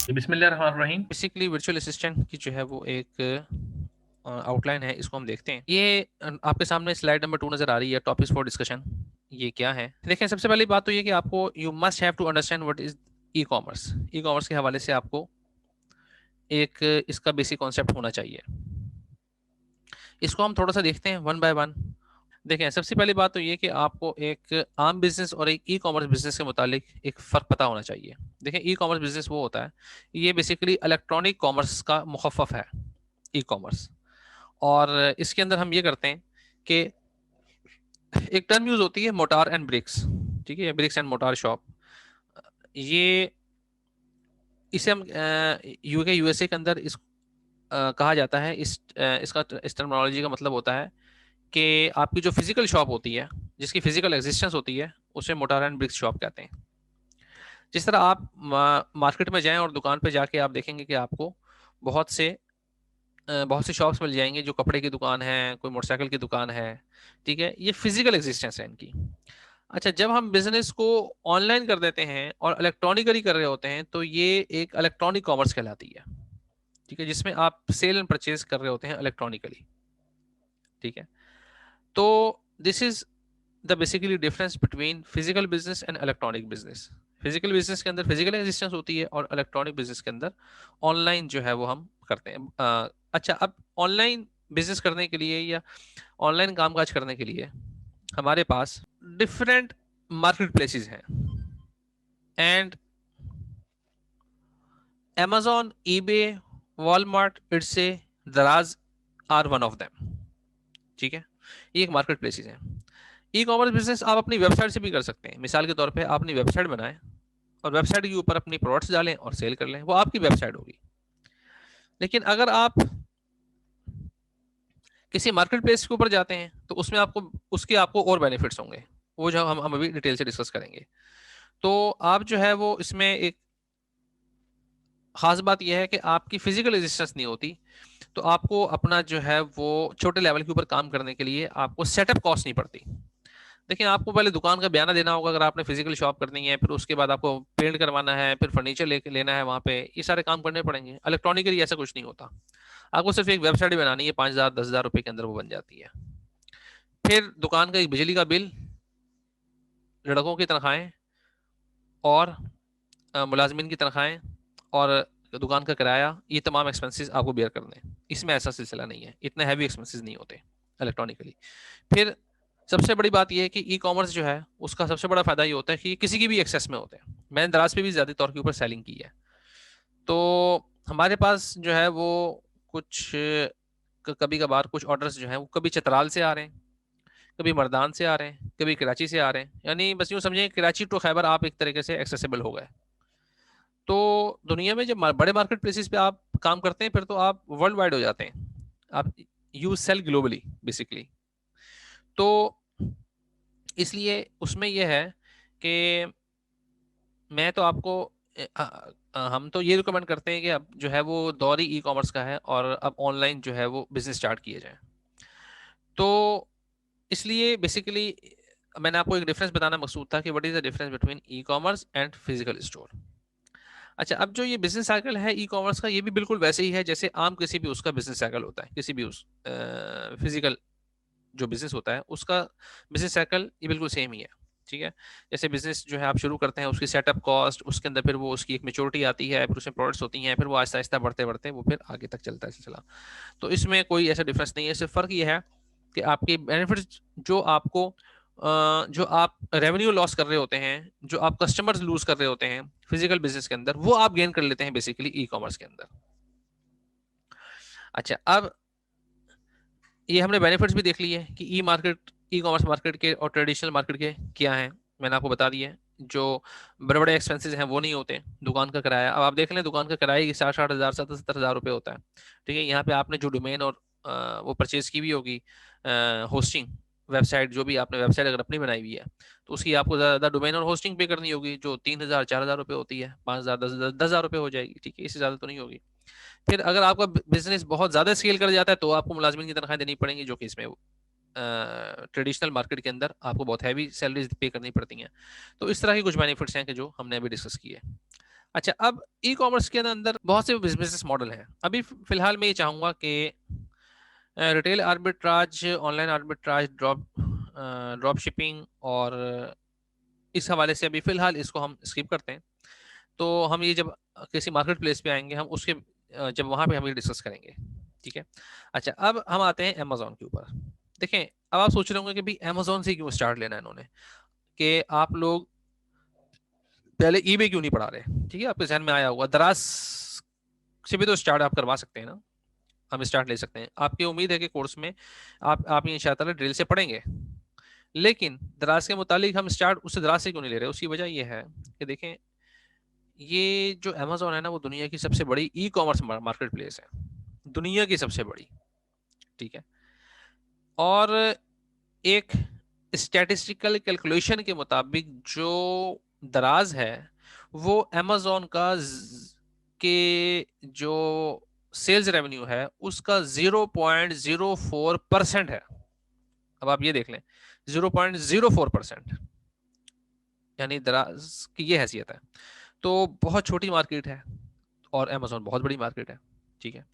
बिस्मिल्लाहिर्रहमानिर्रहीम। Basically virtual assistant की जो है वो एक आउटलाइन है, इसको हम देखते हैं। ये आपके सामने स्लाइड नंबर 2 नजर आ रही है, टॉपिक्स फॉर डिस्कशन। ये क्या है? देखें, सबसे पहली बात तो ये कि आपको you must have to understand what is e commerce. E commerce के हवाले से आपको एक इसका बेसिक कॉन्सेप्ट होना चाहिए। इसको हम थोड़ा सा देखते हैं वन बाय वन। देखें, सबसे पहली बात तो ये कि आपको एक आम बिजनेस और एक ई कॉमर्स बिजनेस के मुतालिक एक फ़र्क पता होना चाहिए। देखें, ई कॉमर्स बिजनेस वो होता है, ये बेसिकली इलेक्ट्रॉनिक कॉमर्स का मुखफ़फ़ है, ई कॉमर्स। और इसके अंदर हम ये करते हैं कि एक टर्म यूज़ होती है मोटार एंड ब्रिक्स। ठीक है, ब्रिक्स एंड मोटार शॉप। ये इसे हम यूके यूएसए के अंदर कहा जाता है। इसका इस टर्मिनोलॉजी का मतलब होता है कि आपकी जो फिजिकल शॉप होती है, जिसकी फिजिकल एग्जिस्टेंस होती है, उसे मोटार एंड ब्रिक्स शॉप कहते हैं। जिस तरह आप मार्केट में जाएं और दुकान पे जाके आप देखेंगे कि आपको बहुत से बहुत सी शॉप्स मिल जाएंगे, जो कपड़े की दुकान है, कोई मोटरसाइकिल की दुकान है। ठीक है, ये फिजिकल एग्जिस्टेंस है इनकी। अच्छा, जब हम बिजनेस को ऑनलाइन कर देते हैं और इलेक्ट्रॉनिकली कर रहे होते हैं, तो ये एक इलेक्ट्रॉनिक कॉमर्स कहलाती है। ठीक है, जिसमें आप सेल एंड परचेज कर रहे होते हैं इलेक्ट्रॉनिकली। ठीक है, तो this is the basically difference between physical business and electronic business. Physical business के अंदर फिजिकल एग्जिस्टेंस होती है और इलेक्ट्रॉनिक बिजनेस के अंदर ऑनलाइन जो है वो हम करते हैं। अच्छा, अब ऑनलाइन बिजनेस करने के लिए या ऑनलाइन कामकाज करने के लिए हमारे पास डिफरेंट मार्केट प्लेसेस हैं। And Amazon, eBay, Walmart, it's a दराज आर वन ऑफ देम। ठीक है, ये एक मार्केट प्लेसेस है। ई कॉमर्स बिजनेस आप अपनी वेबसाइट से भी कर सकते हैं। मिसाल के तौर पे आप अपनी वेबसाइट बनाएं और वेबसाइट के ऊपर अपनी प्रोडक्ट्स डालें और सेल कर लें, वो आपकी वेबसाइट होगी। लेकिन अगर आप किसी मार्केट प्लेस के ऊपर जाते हैं तो उसमें आपको और बेनिफिट्स होंगे, वो जो हम अभी डिटेल से डिस्कस करेंगे। तो आप जो है वो इसमें एक खास बात यह है कि आपकी फिजिकल रेजिस्टेंस नहीं होती, तो आपको अपना जो है वो छोटे लेवल के ऊपर काम करने के लिए आपको सेटअप कॉस्ट नहीं पड़ती। देखिए, आपको पहले दुकान का बयाना देना होगा अगर आपने फिजिकल शॉप करनी है, फिर उसके बाद आपको पेंट करवाना है, फिर फर्नीचर लेके लेना है वहां पे, ये सारे काम करने पड़ेंगे। इलेक्ट्रॉनिकली ऐसा कुछ नहीं होता। आपको सिर्फ एक वेबसाइट ही बनानी है, 5,000 10,000 रुपए के अंदर वो बन जाती है। फिर दुकान का एक बिजली का बिल, लड़कों की तनख्वाहें और मुलाजमीन की तनख्वाहें और दुकान का किराया, ये तमाम एक्सपेंसेस आपको बेयर करने हैं। इसमें ऐसा सिलसिला नहीं है, इतने हैवी एक्सपेंसेस नहीं होते इलेक्ट्रॉनिकली। फिर सबसे बड़ी बात यह है कि ई कॉमर्स जो है उसका सबसे बड़ा फायदा ये होता है कि किसी की भी एक्सेस में होते हैं। मैंने दराज पे भी ज्यादा तौर के ऊपर सेलिंग की है। तो हमारे पास जो है वो कुछ कभी कभार कुछ ऑर्डर्स जो हैं वो कभी चतराल से आ रहे हैं, कभी मर्दान से आ रहे हैं, कभी कराची से आ रहे हैं। यानी बस यूँ समझें, कराची टू खैबर आप एक तरीके से एक्सेसिबल हो गए। तो दुनिया में जब बड़े मार्केट प्लेसेस पे आप काम करते हैं, फिर तो आप वर्ल्ड वाइड हो जाते हैं। आप यू सेल ग्लोबली बेसिकली। तो इसलिए उसमें यह है कि मैं तो आपको हम तो ये रिकमेंड करते हैं कि अब जो है वो दौर ही ई कॉमर्स का है और अब ऑनलाइन जो है वो बिजनेस स्टार्ट किए जाए। तो इसलिए बेसिकली मैंने आपको एक डिफरेंस बताना मकसूद था कि what is the difference between e commerce and physical store. अच्छा, अब जो ये बिजनेस साइकिल है ई कॉमर्स का, ये भी बिल्कुल वैसे ही है जैसे आम किसी भी उसका बिजनेस साइकिल होता है। किसी भी उस फिजिकल जो बिजनेस होता है उसका बिजनेस साइकिल ये बिल्कुल सेम ही है। ठीक है, जैसे बिजनेस जो है आप शुरू करते हैं, उसकी सेटअप कॉस्ट, उसके अंदर फिर वो उसकी एक मेच्योरिटी आती है, फिर उसमें प्रोडक्ट्स होती हैं, फिर वो आहिस्ता आहिस्ता बढ़ते बढ़ते वो फिर आगे तक चलता है सिलसिला। तो इसमें कोई ऐसा डिफरेंस नहीं है। सिर्फ फर्क ये है कि आपके बेनिफिट्स जो आपको जो आप रेवेन्यू लॉस कर रहे होते हैं, जो आप कस्टमर्स लूज कर रहे होते हैं फिजिकल बिजनेस के अंदर, वो आप गेन कर लेते हैं बेसिकली ई कॉमर्स के अंदर। अच्छा, अब ये हमने बेनिफिट्स भी देख लिए कि ई कॉमर्स मार्केट के और ट्रेडिशनल मार्केट के क्या हैं। मैंने आपको बता दिया है, जो बड़े बड़े एक्सपेंसेस हैं वो नहीं होते। दुकान का किराया, अब आप देख लें, दुकान का किराया ही 60-60 हज़ार 70-70 हज़ार रुपये होता है। ठीक है, यहाँ पे आपने जो डोमेन और वो परचेज की भी होगी, होस्टिंग, वेबसाइट, जो भी आपने वेबसाइट अगर अपनी बनाई हुई है, तो उसकी आपको ज़्यादा डोमेन और होस्टिंग पे करनी होगी, जो 3,000 4,000 रुपये होती है। 5,000 10,000 रुपये हो जाएगी। ठीक है, इससे ज़्यादा तो नहीं होगी। फिर अगर आपका बिजनेस बहुत ज्यादा स्केल कर जाता है तो आपको मुलाजमिन की तनख्वाह देनी पड़ेंगी, जो कि इसमें ट्रेडिशनल मार्केट के अंदर आपको बहुत हैवी सैलरीज पे करनी पड़ती हैं। तो इस तरह के कुछ बेनिफिट्स हैं कि जो हमने अभी डिस्कस किए। अच्छा, अब ई कॉमर्स के अंदर बहुत से बिजनेस मॉडल हैं। अभी फिलहाल मैं ये चाहूंगा कि retail arbitrage, online arbitrage, drop shipping और इस हवाले से अभी फिलहाल इसको हम स्किप करते हैं। तो हम ये जब किसी मार्केट प्लेस पे आएंगे हम उसके जब वहां पे हम ये डिस्कस करेंगे, ठीक है। अच्छा, अब हम आते हैं अमेजोन के ऊपर। देखें, अब आप सोच रहे होंगे कि भाई अमेजोन से क्यों स्टार्ट लेना है इन्होंने, कि आप लोग पहले ईबे क्यों नहीं पढ़ा रहे। ठीक है, आपके जहन में आया होगा, दराज से भी तो स्टार्ट आप करवा सकते हैं ना, हम स्टार्ट ले सकते हैं। आपकी उम्मीद है कि कोर्स में आप ये इंशाअल्लाह ड्रिल से पढ़ेंगे, लेकिन दराज के मुतालिक हम स्टार्ट उससे दराज से क्यों नहीं ले रहे। उसकी वजह यह है कि देखें, ये जो अमेजोन है ना, वो दुनिया की सबसे बड़ी ई कॉमर्स मार्केट प्लेस है, दुनिया की सबसे बड़ी। ठीक है, और एक स्टैटिस्टिकल कैलकुलेशन के मुताबिक जो दराज है वो अमेजोन का के जो सेल्स रेवेन्यू है उसका 0.04% है। अब आप ये देख लें, 0.04%, यानी दराज की ये हैसियत है। तो बहुत छोटी मार्केट है और अमेजोन बहुत बड़ी मार्केट है। ठीक है,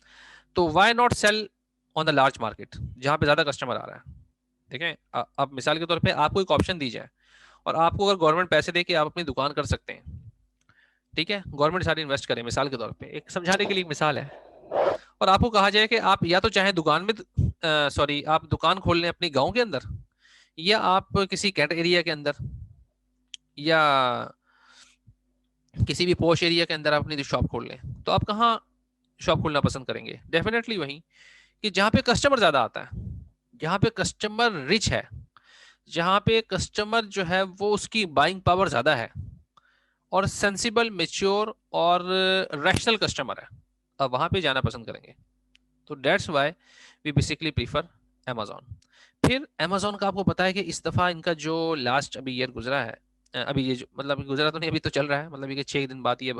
तो why not sell on the large market जहां पे ज्यादा कस्टमर आ रहा है। देखें, अब मिसाल के तौर पे आपको एक ऑप्शन दी जाए और आपको अगर गवर्नमेंट पैसे दे के आप अपनी दुकान कर सकते हैं, ठीक है, गवर्नमेंट सारी इन्वेस्ट करे, मिसाल के तौर पे एक समझाने के लिए एक मिसाल है, और आपको कहा जाए कि आप या तो चाहे दुकान में सॉरी आप दुकान खोल लें अपनी गांव के अंदर, या आप किसी कैंट एरिया के अंदर, या किसी भी पॉश एरिया के अंदर आप अपनी शॉप खोल लें, तो आप कहाँ शॉप खोलना पसंद करेंगे? डेफिनेटली वहीं, कि जहाँ पे कस्टमर ज्यादा आता है, जहाँ पे कस्टमर रिच है, जहाँ पे कस्टमर जो है वो उसकी बाइंग पावर ज्यादा है और सेंसिबल, मेच्योर और रैशनल कस्टमर है, अब वहां पे जाना पसंद करेंगे। तो that's why we basically prefer Amazon. फिर अमेजोन का आपको पता है कि इस दफा इनका जो लास्ट अभी ईयर गुजरा है, अभी ये जो मतलब गुजरा तो नहीं, अभी तो चल रहा है, मतलब ये 6 दिन बाद ये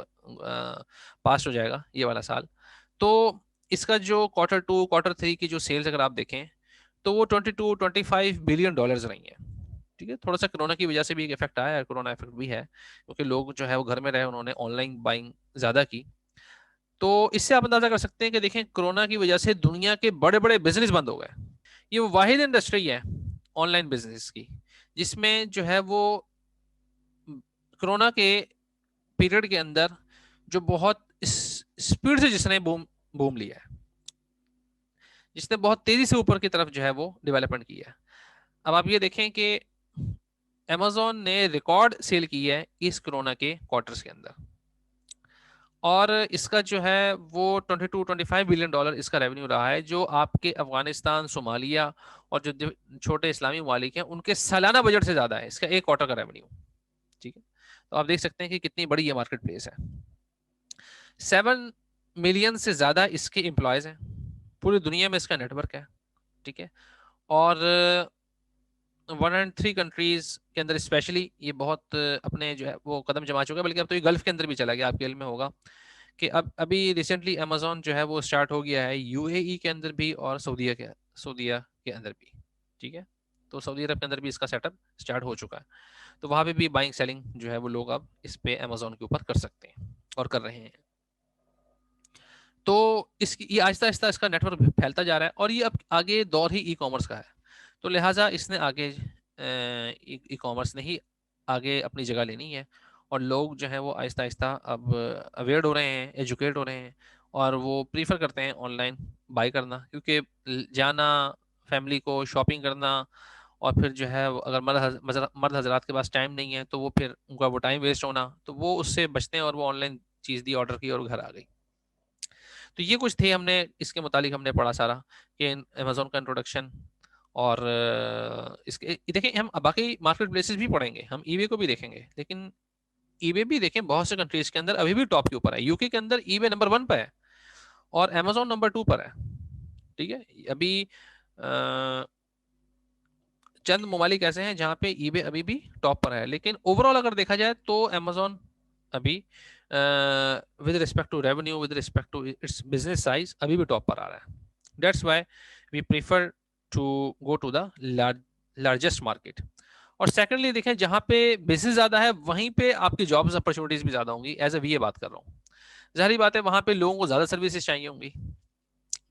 पास हो जाएगा ये वाला साल। तो इसका जो Q2 Q3 की जो सेल्स अगर आप देखें तो वो 22-25 बिलियन डॉलर्स रही हैं। ठीक है, थोड़ा सा कोरोना की वजह से भी एक इफेक्ट आया है, कोरोना इफेक्ट भी है, क्योंकि लोग जो है वो घर में रहे, उन्होंने ऑनलाइन बाइंग ज्यादा की। तो इससे आप अंदाजा कर सकते हैं कि देखें, कोरोना की वजह से दुनिया के बड़े बड़े बिजनेस बंद हो गए। ये वो वाहिद इंडस्ट्री है ऑनलाइन बिजनेस की जिसमें जो है वो कोरोना के पीरियड के अंदर जो बहुत स्पीड से जिसने बूम बूम लिया है, जिसने बहुत तेजी से ऊपर की तरफ जो है वो डेवलपमेंट की है। अब आप ये देखें कि अमेजोन ने रिकॉर्ड सेल की है इस कोरोना के क्वार्टर्स के अंदर, और इसका जो है वो 22-25 बिलियन डॉलर इसका रेवेन्यू रहा है, जो आपके अफगानिस्तान, सोमालिया और जो छोटे इस्लामी ममालिक हैं उनके सालाना बजट से ज्यादा है इसका एक क्वार्टर का रेवेन्यू। ठीक है, तो आप देख सकते हैं कि कितनी बड़ी ये मार्केट प्लेस है। 7 मिलियन से ज्यादा इसके एम्प्लॉयज हैं, पूरी दुनिया में इसका नेटवर्क है। ठीक है, और 103 कंट्रीज के अंदर स्पेशली ये बहुत अपने जो है वो कदम जमा चुका है, बल्कि अब तो ये गल्फ के अंदर भी चला गया। आपके इल्म में होगा कि अब अभी रिसेंटली अमेजोन जो है वो स्टार्ट हो गया है यूएई के अंदर भी और सऊदीया के अंदर भी। ठीक है, तो सऊदी अरब के अंदर भी इसका सेटअप स्टार्ट हो चुका है, तो वहां पे भी बाइंग सेलिंग जो है वो लोग अब इस पे अमेजोन के ऊपर कर सकते हैं और कर रहे हैं। तो इसकी ये आहिस्ता आहिस्ता इसका नेटवर्क फैलता जा रहा है, और ये अब आगे दौर ही ई कॉमर्स का है, तो लिहाजा इसने आगे ई कॉमर्स ने ही आगे अपनी जगह लेनी है, और लोग जो है वो आहिस्ता आहिस्ता अब अवेयर हो रहे हैं, एजुकेट हो रहे हैं, और वो प्रीफर करते हैं ऑनलाइन बाई करना, क्योंकि जाना, फैमिली को शॉपिंग करना, और फिर जो है अगर मर्द हजरात के पास टाइम नहीं है तो वो फिर उनका वो टाइम वेस्ट होना, तो वो उससे बचते हैं और वो ऑनलाइन चीज़ दी, ऑर्डर की और घर आ गई। तो ये कुछ थे, हमने इसके मुतालिक हमने पढ़ा सारा कि अमेजोन का इंट्रोडक्शन, और इसके देखें हम बाकी मार्केट प्लेसेस भी पढ़ेंगे, हम ईबे को भी देखेंगे, लेकिन ईबे भी देखें बहुत से कंट्रीज के अंदर अभी भी टॉप के ऊपर है। यूके के अंदर ईबे नंबर 1 पर है और अमेजोन नंबर 2 पर है। ठीक है, अभी चंद ममालिक ऐसे हैं जहां पे ईबे अभी भी टॉप पर है, लेकिन ओवरऑल अगर देखा जाए तो अमेजोन अभी with respect to revenue, with respect to its business size अभी भी टॉप पर आ रहा है। That's why we prefer to go to the largest market. और सेकंडली देखें जहां पे बिजनेस ज्यादा है वहीं पे आपकी जॉब्स अपॉर्चुनिटीज भी ज्यादा होंगी, एज अ वीए बात कर रहा हूँ। जाहिर बात है वहां पे लोगों को ज्यादा सर्विसेज चाहिए होंगी।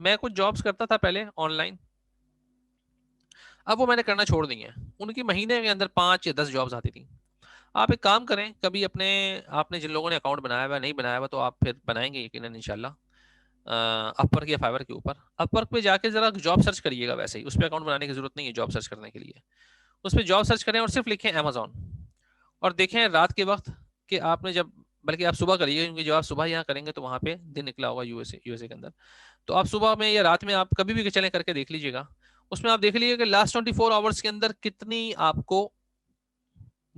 मैं कुछ जॉब्स करता था पहले ऑनलाइन, अब वो मैंने करना छोड़ दी है। उनकी महीने के अंदर 5 या 10 जॉब्स आती थी। आप एक काम करें, कभी अपने, आपने जिन लोगों ने अकाउंट बनाया हुआ नहीं बनाया हुआ तो आप फिर बनाएंगे यकीनन इंशाल्लाह, अपवर्क या फाइवर के ऊपर। अपवर्क पे जाके जरा जॉब सर्च करिएगा, वैसे ही उस पर अकाउंट बनाने की जरूरत नहीं है जॉब सर्च करने के लिए। उस पर जॉब सर्च करें और सिर्फ लिखें अमेजोन, और देखें रात के वक्त कि आपने जब, बल्कि आप सुबह करिए क्योंकि जब आप सुबह यहाँ करेंगे तो वहाँ पे दिन निकला होगा यूएसए के अंदर। तो आप सुबह में या रात में आप कभी भी चलें करके देख लीजिएगा। उसमें आप देख लीजिएगा कि लास्ट 24 आवर्स के अंदर कितनी आपको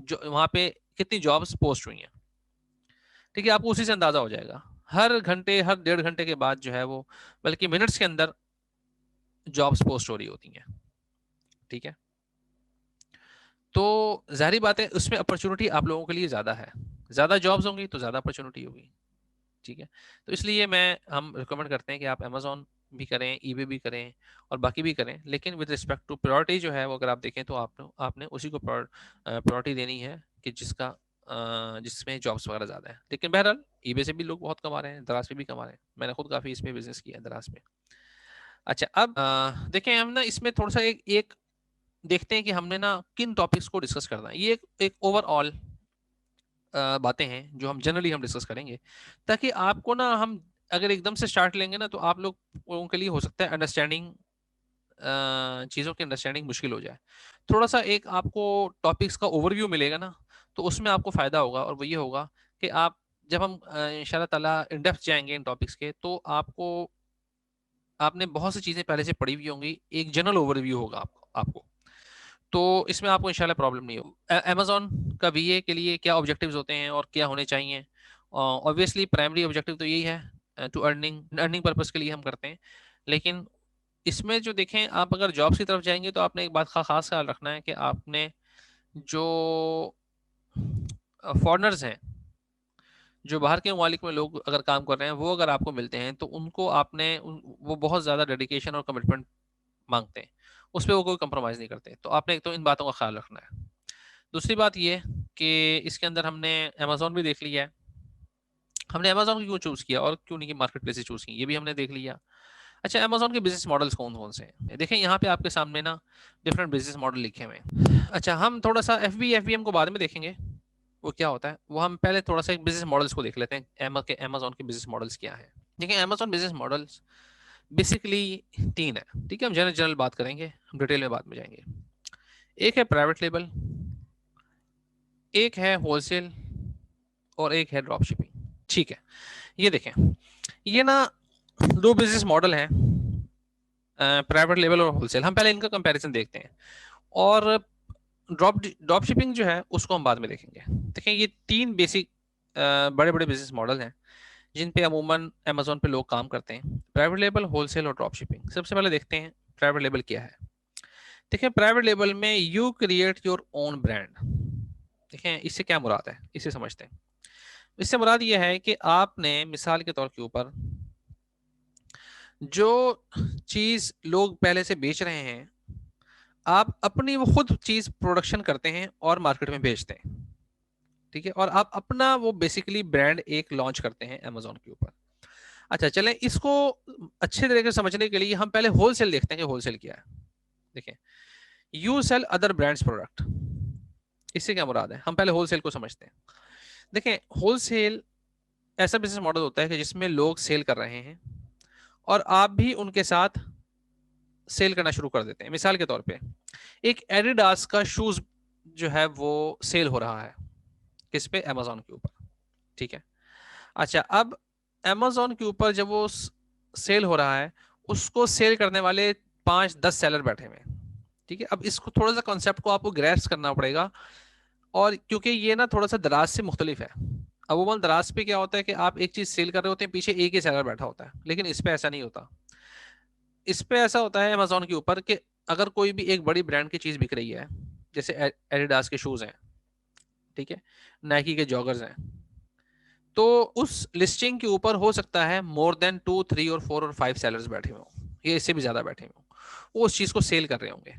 जो वहाँ पे कितनी जॉब्स पोस्ट हुई हैं। ठीक है, आपको उसी से अंदाजा हो जाएगा। हर घंटे, हर 1.5 घंटे के बाद जो है वो, बल्कि मिनट्स के अंदर जॉब्स पोस्ट हो रही होती हैं। ठीक है, तो जाहिर बात है उसमें अपॉर्चुनिटी आप लोगों के लिए ज्यादा है, ज्यादा जॉब्स होंगी तो ज्यादा अपॉर्चुनिटी होगी। ठीक है, तो इसलिए हम रिकमेंड करते हैं कि आप अमेजोन भी करें, ईबे भी करें और बाकी भी करें, लेकिन विद रिस्पेक्ट टू प्रायोरिटी जो है वो अगर आप देखें तो आपने उसी को प्रायोरिटी देनी है कि जिसमें जॉब्स वगैरह ज़्यादा है। लेकिन बहरहाल ईबे से भी लोग बहुत कमा रहे हैं, दराज पे भी कमा रहे हैं। मैंने खुद काफ़ी इसमें बिजनेस किया है, दराज पे। अच्छा, अब देखें हम ना इसमें थोड़ा सा एक एक देखते हैं कि हमने ना किन टॉपिक्स को डिस्कस करना है। ये एक ओवरऑल बातें हैं जो हम जनरली हम डिस्कस करेंगे, ताकि आपको ना, हम अगर एकदम से स्टार्ट लेंगे ना तो आप लोगों के लिए हो सकता है अंडरस्टैंडिंग, चीज़ों की अंडरस्टैंडिंग मुश्किल हो जाए। थोड़ा सा एक आपको टॉपिक्स का ओवरव्यू मिलेगा ना, तो उसमें आपको फ़ायदा होगा, और वो ये होगा कि आप जब हम इंशाल्लाह ताला इन डेप्थ जाएंगे इन टॉपिक्स के, तो आपने बहुत सी चीज़ें पहले से पढ़ी हुई होंगी, एक जनरल ओवरव्यू होगा आपको। तो इसमें आपको इंशाल्लाह प्रॉब्लम नहीं हो। अमेजोन का वीए के लिए क्या ऑब्जेक्टिव्स होते हैं और क्या होने चाहिए? ऑब्वियसली प्राइमरी ऑब्जेक्टिव तो यही है, टू अर्निंग अर्निंग पर्पस के लिए हम करते हैं। लेकिन इसमें जो देखें, आप अगर जॉब्स की तरफ जाएंगे तो आपने एक बात का खास ख्याल रखना है कि आपने जो फॉरेनर्स हैं, जो बाहर के ममालिक में लोग अगर काम कर रहे हैं, वो अगर आपको मिलते हैं तो उनको वो बहुत ज़्यादा डेडिकेशन और कमिटमेंट मांगते हैं, उस पर वो कोई कंप्रोमाइज़ नहीं करते। तो आपने एक तो इन बातों का ख्याल रखना है। दूसरी बात ये कि इसके अंदर हमने अमेजोन भी देख लिया है, हमने अमेजोन क्यों चूज़ किया और क्यों नहीं कि मार्केट प्लेस चूज़ की, ये भी हमने देख लिया। अच्छा, अमेजोन के बिजनेस मॉडल्स कौन कौन से हैं? देखें यहाँ पे आपके सामने ना डिफरेंट बिजनेस मॉडल लिखे हुए हैं। अच्छा, हम थोड़ा सा एफबीएम को बाद में देखेंगे वो क्या होता है, वो हम पहले थोड़ा सा बिजनेस मॉडल्स को देख लेते हैं। अमेजोन के बिजनेस मॉडल्स क्या है? देखिए, अमेजोन बिजनेस मॉडल्स बेसिकली 3 है। ठीक है, हम जनरल जनरल बात करेंगे, हम डिटेल में बाद में जाएंगे। एक है प्राइवेट लेबल, एक है होलसेल, और एक है ड्रॉप शिपिंग। ठीक है, ये देखें, ये ना 2 बिजनेस मॉडल हैं, प्राइवेट लेवल और होलसेल। हम पहले इनका कंपैरिजन देखते हैं, और ड्रॉप शिपिंग जो है उसको हम बाद में देखेंगे। देखें, ये 3 बेसिक बड़े बड़े बिजनेस मॉडल हैं जिन पे अमूमन अमेजोन पे लोग काम करते हैं, प्राइवेट लेबल, होलसेल और ड्रॉप शिपिंग। सबसे पहले देखते हैं प्राइवेट लेबल क्या है। देखें, प्राइवेट लेबल में you create your own brand. देखें, इससे क्या मुराद है, इसे समझते हैं। इससे मुराद ये है कि आपने मिसाल के तौर के ऊपर जो चीज लोग पहले से बेच रहे हैं, आप अपनी वो खुद चीज प्रोडक्शन करते हैं और मार्केट में बेचते हैं। ठीक है, और आप अपना वो बेसिकली ब्रांड एक लॉन्च करते हैं अमेजोन के ऊपर। अच्छा, चलें इसको अच्छे तरीके से समझने के लिए हम पहले होलसेल देखते हैं कि होलसेल क्या है। देखें, you sell other brands product, इससे क्या मुराद है, हम पहले होलसेल को समझते हैं। देखें, होलसेल ऐसा बिजनेस मॉडल होता है कि जिसमें लोग सेल कर रहे हैं और आप भी उनके साथ सेल करना शुरू कर देते हैं। मिसाल के तौर पे एक एडिडास का शूज जो है वो सेल हो रहा है, किस पे, अमेजोन के ऊपर। ठीक है, अच्छा, अब अमेजोन के ऊपर जब वो सेल हो रहा है, उसको सेल करने वाले 5-10 सेलर बैठे हुए हैं। ठीक है, अब इसको थोड़ा सा कॉन्सेप्ट को आपको ग्रैस्प करना पड़ेगा, और क्योंकि ये ना थोड़ा सा दराज से मुख्तलिफ है। अमूमन दराज पे क्या होता है कि आप एक चीज सेल कर रहे होते हैं, पीछे एक ही सेलर बैठा होता है, लेकिन इस पे ऐसा नहीं होता। इस पे ऐसा होता है अमेजोन के ऊपर कि अगर कोई भी एक बड़ी ब्रांड की चीज बिक रही है, जैसे एडिडास के शूज हैं, ठीक है, नाइकी के जॉगर्स हैं, तो उस लिस्टिंग के ऊपर हो सकता है मोर देन 2, 3 और 4 और 5 सेलर्स बैठे हुए हों, ये इससे भी ज्यादा बैठे हुए हों, वो उस चीज को सेल कर रहे होंगे।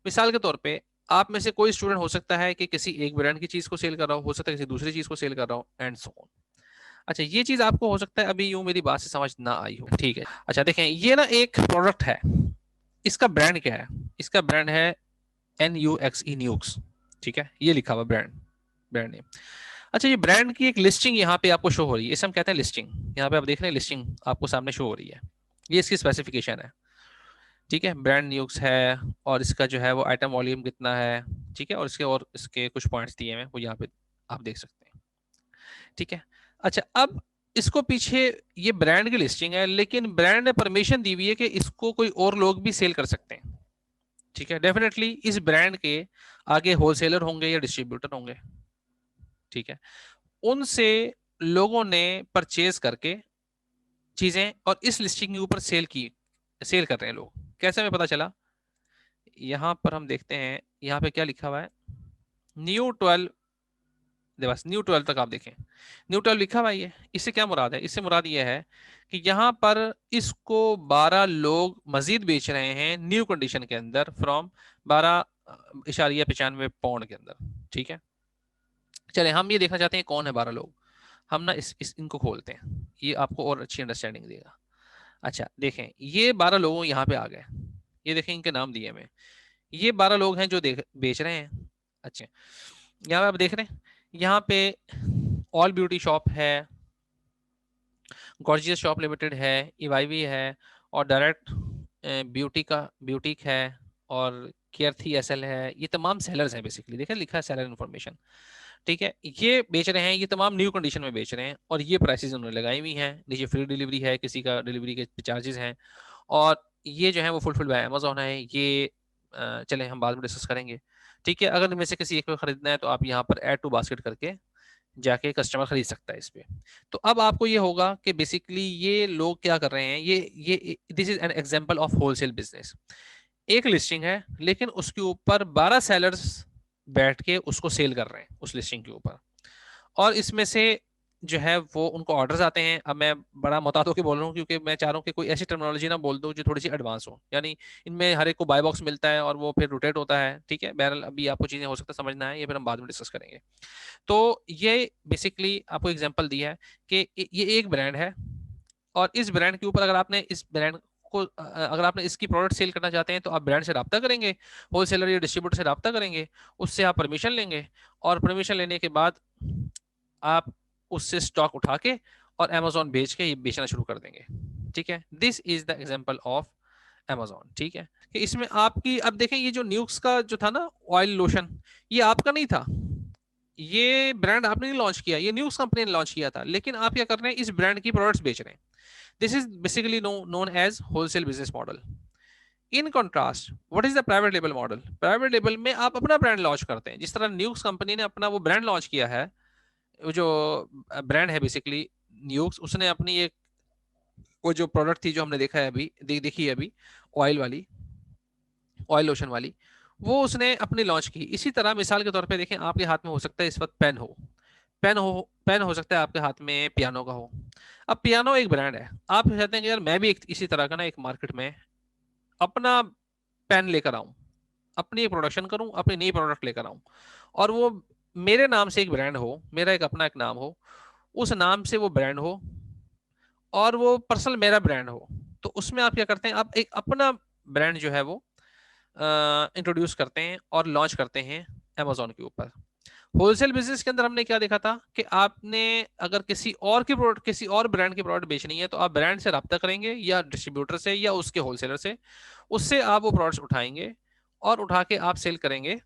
मिसाल के तौर पे आप में से कोई स्टूडेंट हो सकता है कि किसी एक ब्रांड की चीज को सेल कर रहा हो सकता है किसी दूसरी चीज को सेल कर रहा हो, एंड सो ऑन। अच्छा, ये चीज आपको हो सकता है अभी यूं मेरी बात से समझ ना आई हो, ठीक है। अच्छा देखें, ये ना एक प्रोडक्ट है, इसका ब्रांड क्या है? इसका ब्रांड है NUXE, न्यूक्स, ठीक है, ये लिखा हुआ ब्रांड, ब्रांड नेम। अच्छा, ये ब्रांड की एक लिस्टिंग यहाँ पे आपको शो हो रही है, इसे हम कहते हैं लिस्टिंग। यहाँ पे आप देख रहे हैं लिस्टिंग आपको सामने शो हो रही है, ये इसकी स्पेसिफिकेशन है, ठीक है। ब्रांड न्यूक्स है, और इसका जो है वो आइटम वॉल्यूम कितना है, ठीक है, और इसके कुछ पॉइंट्स दिए हैं वो यहाँ पे आप देख सकते हैं, ठीक है। अच्छा, अब इसको पीछे ये ब्रांड की लिस्टिंग है, लेकिन ब्रांड ने परमिशन दी हुई है कि इसको कोई और लोग भी सेल कर सकते हैं, ठीक है। डेफिनेटली इस ब्रांड के आगे होलसेलर होंगे या डिस्ट्रीब्यूटर होंगे, ठीक है। उनसे लोगों ने परचेज करके चीजें और इस लिस्टिंग के ऊपर सेल कर रहे हैं लोग। कैसे हमें पता चला? यहां पर हम देखते हैं, यहां पे क्या लिखा हुआ है, न्यू 12, बस न्यू 12 तक आप देखें, न्यू 12 लिखा हुआ है। ये इससे क्या मुराद है? इससे मुराद ये है कि यहां पर इसको 12 लोग मजीद बेच रहे हैं न्यू कंडीशन के अंदर, फ्रॉम 12.95 पाउंड के अंदर, ठीक है। चले, हम ये देखना चाहते हैं कौन है 12 लोग। हम ना इस इनको खोलते हैं, ये आपको और अच्छी अंडरस्टैंडिंग देगा। अच्छा देखें, ये 12 लोग यहाँ पे आ गए, ये देखें इनके नाम दिए हमें, ये 12 लोग हैं जो बेच रहे हैं। अच्छा, यहाँ पे आप देख रहे हैं, यहाँ पे ऑल ब्यूटी शॉप है, गॉर्जियस शॉप लिमिटेड है, इवाईवी है, और डायरेक्ट ब्यूटी का ब्यूटिक है, और केयरथी एसएल है। ये तमाम सेलर्स हैं बेसिकली, देखें लिखा है सेलर इन्फॉर्मेशन, ठीक है। ये बेच रहे हैं, ये तमाम न्यू कंडीशन में बेच रहे हैं, और ये प्राइसेस उन्होंने लगाई हुई हैं। नीचे फ्री डिलीवरी है, किसी का डिलीवरी के चार्जेस हैं, और ये जो है वो फुलफिल बाय अमेजोन है। ये चले हम बाद में डिस्कस करेंगे, ठीक है। अगर इनमें से किसी एक को खरीदना है तो आप यहाँ पर ऐड टू बास्केट करके जाके कस्टमर खरीद सकता है इस पे। तो अब आपको ये होगा कि बेसिकली ये लोग क्या कर रहे हैं, ये this is an example of wholesale business. एक लिस्टिंग है, लेकिन उसके ऊपर 12 सेलर्स बैठ के उसको सेल कर रहे हैं उस लिस्टिंग के ऊपर, और इसमें से जो है वो उनको ऑर्डर्स आते हैं। अब मैं बड़ा मुताद होकर बोल रहा हूँ क्योंकि मैं चाह रहा हूँ कि कोई ऐसी टर्मिनोलॉजी ना बोल दूँ जो थोड़ी सी एडवांस हो, यानी इनमें हर एक को बाय बॉक्स मिलता है और वो फिर रोटेट होता है, ठीक है। बहरहाल अभी आपको चीजें हो सकता है समझना है, ये फिर हम बाद में डिस्कस करेंगे। तो ये बेसिकली आपको एग्जांपल दिया है कि ये एक ब्रांड है, और इस ब्रांड के ऊपर अगर आपने इस ब्रांड को अगर आपने इसकी प्रोडक्ट सेल करना चाहते हैं तो आप ब्रांड से रब्ता करेंगे, होलसेलर या डिस्ट्रीब्यूटर से रब्ता करेंगे, उससे आप परमिशन लेंगे, और परमिशन लेने के बाद आप उससे स्टॉक उठा के और अमेजोन बेच के ये बेचना शुरू कर देंगे, ठीक है। This is the example of Amazon, ठीक है। कि इसमें आपकी, अब देखें, ये जो न्यूक्स का जो था ना ऑयल लोशन, ये आपका नहीं था, ये ब्रांड आपने नहीं लॉन्च किया, ये न्यूज कंपनी ने लॉन्च किया था, लेकिन आप क्या कर रहे हैं, इस ब्रांड की प्रोडक्ट्स बेच रहे हैं। This is basically known as wholesale business model. In contrast, what is the private label model? Private label में आप अपना ब्रांड लॉन्च करते हैं, जिस तरह न्यूज कंपनी ने अपना वो ब्रांड लॉन्च किया है, वो जो ब्रांड है बेसिकली न्यूक्स, उसने अपनी एक वो जो प्रोडक्ट थी जो हमने देखा है अभी देखी है अभी, ऑयल वाली, ऑयल लोशन वाली, वो उसने अपनी लॉन्च की। इसी तरह मिसाल के तौर पे देखें, आपके हाथ में हो सकता है इस वक्त पेन हो सकता है आपके हाथ में पियानो का हो। अब पियानो एक ब्रांड है, आप चाहते हैं कि यार मैं भी एक इसी तरह का ना एक मार्केट में अपना पेन लेकर आऊं, अपनी एक प्रोडक्शन करूं, अपनी नई प्रोडक्ट लेकर आऊं, और वो मेरे नाम से एक ब्रांड हो, मेरा एक अपना एक नाम हो, उस नाम से वो ब्रांड हो, और वो पर्सनल मेरा ब्रांड हो। तो उसमें आप क्या करते हैं, आप एक अपना ब्रांड जो है वो इंट्रोड्यूस करते हैं और लॉन्च करते हैं अमेजोन के ऊपर। होलसेल बिजनेस के अंदर हमने क्या देखा था कि आपने अगर किसी और की प्रोडक्ट, किसी और ब्रांड की प्रोडक्ट बेचनी है तो आप ब्रांड से रब्ता करेंगे, या डिस्ट्रीब्यूटर से, या उसके होलसेलर से, उससे आप वो प्रोडक्ट्स उठाएंगे और उठा के आप सेल करेंगे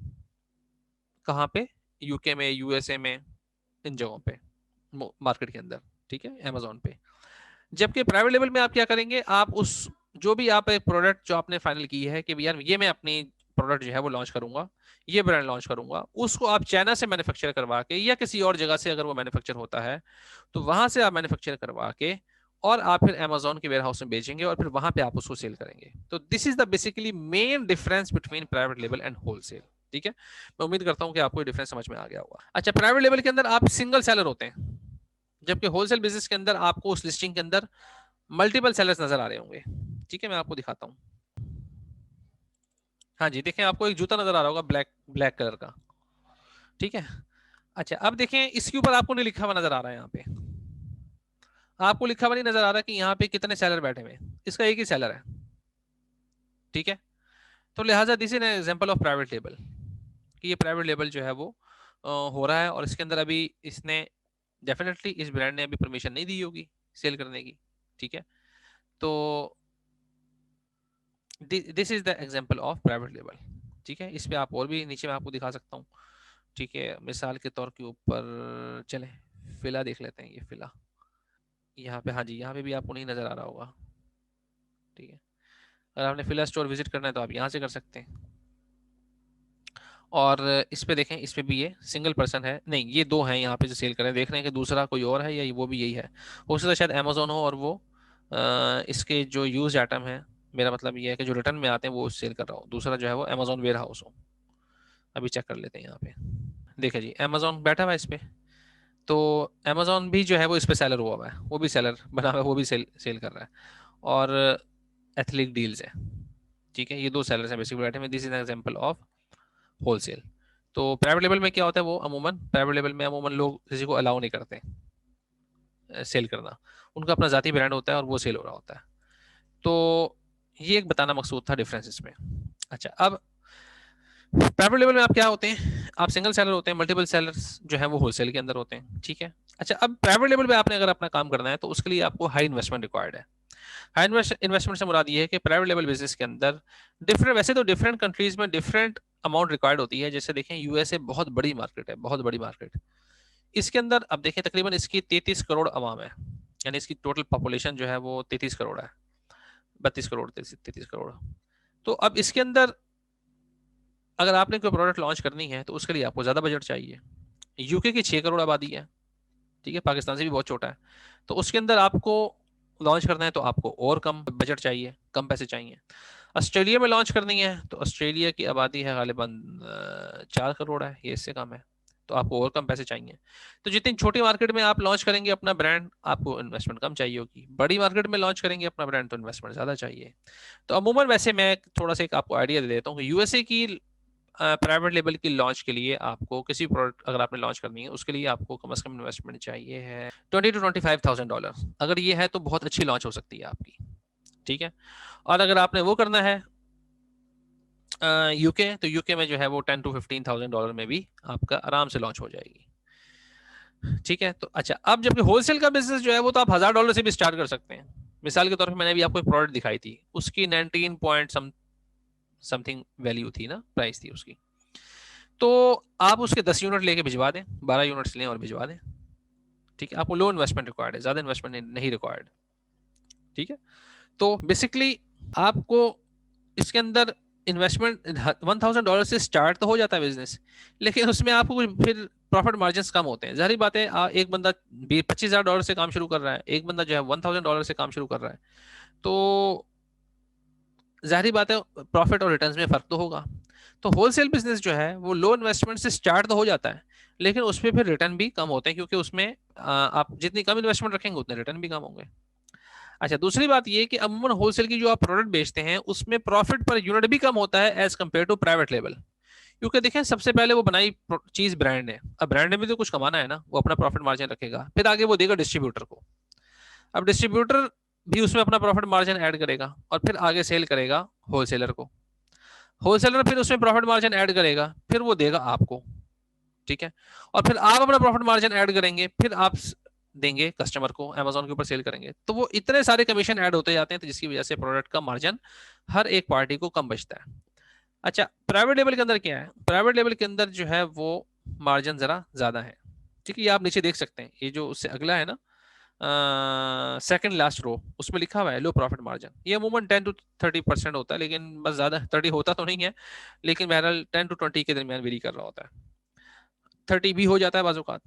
कहाँ पे? यूके में, यूएसए में, इन जगहों पे, मार्केट के अंदर, ठीक है, अमेजोन पे। जबकि प्राइवेट लेवल में आप क्या करेंगे, आप उस जो भी आप एक प्रोडक्ट जो आपने फाइनल की है कि यार ये मैं अपनी प्रोडक्ट जो है वो लॉन्च करूंगा, ये ब्रांड लॉन्च करूंगा, उसको आप चाइना से मैन्युफैक्चर करवा के, या किसी और जगह से अगर वो मैन्युफैक्चर होता है तो वहां से आप मैन्युफैक्चर करवा के, और आप फिर अमेजोन के वेयर हाउस में बेचेंगे, और फिर वहां पे आप उसको सेल करेंगे। तो this is the basically main difference between private level and wholesale, ठीक है। मैं उम्मीद करता हूं कि आपको डिफरेंस समझ में आ गया होगा। अच्छा, प्राइवेट लेवल के अंदर आप सिंगल सेलर होते हैं, जबकि होलसेल बिजनेस के अंदर आपको उस लिस्टिंग के अंदर मल्टीपल सेलर्स नजर आ रहे होंगे, ठीक है। मैं आपको दिखाता हूं, हाँ जी, देखें आपको एक जूता नजर आ रहा होगा ब्लैक ब्लैक कलर का, ठीक है। अच्छा अब देखें इसके ऊपर आपको नहीं लिखा हुआ नजर आ रहा है, यहाँ पे आपको लिखा हुआ नहीं नजर आ रहा कि यहाँ पे कितने सेलर बैठे हुए हैं, इसका एक ही सेलर है, ठीक है। तो लिहाजा this is an example of private label, कि ये प्राइवेट लेबल जो है वो हो रहा है, और इसके अंदर अभी इसने डेफिनेटली इस ब्रांड ने अभी परमिशन नहीं दी होगी सेल करने की, ठीक है। तो this is the example of private label, ठीक है। इस पे आप और भी नीचे मैं आपको दिखा सकता हूँ, ठीक है। मिसाल के तौर के ऊपर चले फिला देख लेते हैं, ये फिला यहाँ पे, हाँ जी यहाँ पे भी आपको नहीं नजर आ रहा होगा, ठीक है। अगर आपने फिला स्टोर विजिट करना है तो आप यहाँ से कर सकते हैं। और इस पे देखें, इस पे भी ये सिंगल पर्सन है, नहीं ये दो हैं यहाँ पे जो सेल कर रहे हैं, देख रहे हैं कि दूसरा कोई और है या वो भी यही है। हो सकता है शायद अमेजोन हो और वो इसके जो यूज आइटम है, मेरा मतलब ये है कि जो रिटर्न में आते हैं वो सेल कर रहा हो, दूसरा जो है वो अमेजोन वेयर हाउस हो। अभी चेक कर लेते हैं यहाँ पे, देखिए जी अमेजोन बैठा हुआ है इस पे, तो अमेजोन भी जो है वो इस पे सेलर हुआ हुआ है, वो भी सेलर बना हुआ है, वो भी सेल सेल कर रहा है। और एथलिक डील्स है, ठीक है। ये दो सेलर्स हैं बेसिकली बैठे में, this is an example of wholesale. तो प्राइवेट लेवल में क्या होता है, वो अमूमन प्राइवेट लेवल में अमूमन लोग किसी को अलाउ नहीं करते सेल करना, उनका अपना जाती ब्रांड होता है और वो सेल हो रहा होता है। तो ये एक बताना मकसूद था डिफरेंस इसमें। अच्छा अब प्राइवेट लेवल में आप क्या होते हैं, आप सिंगल सेलर होते हैं, मल्टीपल सेलर्स जो है वो होलसेल के अंदर होते हैं, ठीक है। अच्छा अब प्राइवेट लेवल पे आपने अगर अपना काम करना है तो उसके लिए आपको हाई इन्वेस्टमेंट रिक्वायर्ड है। हाई इन्वेस्टमेंट से मुराद ये है कि प्राइवेट लेवल बिजनेस के अंदर डिफरेंट, वैसे तो डिफरेंट कंट्रीज में डिफरेंट अमाउंट रिक्वायर्ड होती है। जैसे देखें यूएसए बहुत बड़ी मार्केट है, बहुत बड़ी मार्केट, इसके अंदर अब देखें तकरीबन इसकी 33 करोड़ आवाम है, यानी इसकी टोटल पॉपुलेशन जो है वो 33 करोड़ है, 32 करोड़ 33 करोड़। तो अब इसके अंदर अगर आपने कोई प्रोडक्ट लॉन्च करनी है तो उसके लिए आपको ज़्यादा बजट चाहिए। यूके की 6 करोड़ आबादी है, ठीक है, पाकिस्तान से भी बहुत छोटा है। तो उसके अंदर आपको लॉन्च करना है तो आपको और कम बजट चाहिए, कम पैसे चाहिए। ऑस्ट्रेलिया में लॉन्च करनी है तो ऑस्ट्रेलिया की आबादी है गालिबन 4 करोड़ है, ये इससे कम है, तो आपको और कम पैसे चाहिए। तो जितनी छोटी मार्केट में आप लॉन्च करेंगे अपना ब्रांड, आपको इन्वेस्टमेंट कम चाहिए होगी, बड़ी मार्केट में लॉन्च करेंगे अपना ब्रांड तो इन्वेस्टमेंट ज़्यादा चाहिए। तो अमूमन वैसे मैं थोड़ा सा एक आपको आइडिया दे देता हूँ कि यूएसए की प्राइवेट लेवल की लॉन्च के लिए आपको किसी प्रोडक्ट अगर आपने लॉन्च करनी है उसके लिए आपको कम से कम इन्वेस्टमेंट चाहिए है $20,000 to $25,000। अगर ये है तो बहुत अच्छी लॉन्च हो सकती है आपकी, ठीक है। और अगर आपने वो करना है यूके, तो यूके में जो है वो $10,000 to $15,000 में भी आपका आराम से लॉन्च हो जाएगी, ठीक है। तो अच्छा अब जबकि होलसेल का बिजनेस जो है वो तो आप $1,000 से भी स्टार्ट कर सकते हैं। मिसाल के तौर पर मैंने अभी आपको एक प्रोडक्ट दिखाई थी, उसकी 19 पॉइंट समथिंग वैल्यू थी ना, प्राइस थी उसकी। तो आप उसके 10 यूनिट लेके भिजवा दें, 12 यूनिट्स लें और भिजवा दें, ठीक है। आपको लो इन्वेस्टमेंट रिक्वायर्ड है, ज्यादा इन्वेस्टमेंट नहीं रिक्वायर्ड, ठीक है। तो बेसिकली आपको इसके अंदर इन्वेस्टमेंट $1,000 से स्टार्ट तो हो जाता है बिजनेस, लेकिन उसमें आपको फिर प्रॉफिट मार्जिन कम होते हैं। जाहिर बात है एक बंदा $25,000 से काम शुरू कर रहा है, एक बंदा जो है $1,000 से काम शुरू कर रहा है, तो जाहिर बात है प्रॉफिट और रिटर्न्स में फर्क तो होगा। तो होलसेल बिजनेस जो है वो लो इन्वेस्टमेंट से स्टार्ट तो हो जाता है, लेकिन उसमें फिर रिटर्न भी कम होते हैं, क्योंकि उसमें आप जितनी कम इन्वेस्टमेंट रखेंगे उतने रिटर्न भी कम होंगे। अच्छा दूसरी बात ये कि अमूमन होलसेल की जो आप प्रोडक्ट बेचते हैं उसमें प्रॉफिट पर यूनिट भी कम होता है एज कम्पेयर टू प्राइवेट लेवल, क्योंकि देखें सबसे पहले वो बनाई चीज ब्रांड है, अब ब्रांड में भी तो कुछ कमाना है ना, वो अपना प्रॉफिट मार्जिन रखेगा, फिर आगे वो देगा डिस्ट्रीब्यूटर को। अब डिस्ट्रीब्यूटर भी उसमें अपना प्रॉफिट मार्जिन ऐड करेगा और फिर आगे सेल करेगा होलसेलर को, होलसेलर फिर उसमें प्रॉफिट मार्जिन ऐड करेगा, फिर वो देगा आपको, ठीक है। और फिर आप अपना प्रॉफिट मार्जिन ऐड करेंगे, फिर आप देंगे कस्टमर को, अमेजोन के ऊपर सेल करेंगे, तो वो इतने सारे कमीशन ऐड होते जाते हैं, तो जिसकी वजह से प्रोडक्ट का मार्जिन हर एक पार्टी को कम बचता है। अच्छा प्राइवेट लेवल के अंदर क्या है, प्राइवेट लेवल के अंदर जो है वो मार्जिन जरा ज्यादा है, ठीक है। ये आप नीचे देख सकते हैं, ये जो उससे अगला है ना सेकंड लास्ट रो, उसमें लिखा हुआ है लो प्रॉफिट मार्जिन। ये अमूमन 10 to 30% होता है, लेकिन बस ज्यादा 30 होता तो नहीं है, लेकिन बहरहाल 10 to 20 के दरमियान वेरी कर रहा होता है, 30 भी हो जाता है बाजूकात,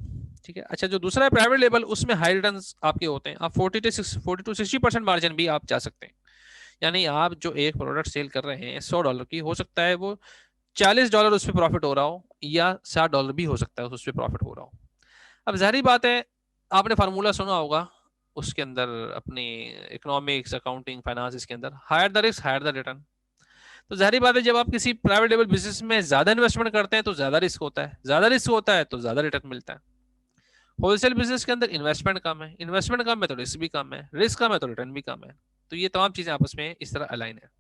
ठीक है। अच्छा जो दूसरा है प्राइवेट लेवल, उसमें हाई रिटर्न आपके होते हैं, आप 40 to 60% मार्जिन भी आप जा सकते हैं। यानी आप जो एक प्रोडक्ट सेल कर रहे हैं $100 की, हो सकता है वो $40 उस पर प्रॉफिट हो रहा हो, या $60 भी हो सकता है उस पर प्रॉफिट हो रहा हो। अब जाहिर बात है आपने फार्मूला सुना होगा उसके अंदर, अपनी इकोनॉमिक्स अकाउंटिंग फाइनेंस, इसके अंदर higher the risk higher the return. तो जाहिर बात है जब आप किसी प्राइवेट लेवल बिजनेस में ज्यादा इन्वेस्टमेंट करते हैं तो ज्यादा रिस्क होता है, ज्यादा रिस्क होता है तो ज्यादा रिटर्न मिलता है। होलसेल बिजनेस के अंदर इन्वेस्टमेंट कम है, इन्वेस्टमेंट कम है तो रिस्क भी कम है, रिस्क कम है तो रिटर्न भी कम है। तो ये तमाम चीजें आपस में इस तरह अलाइन है।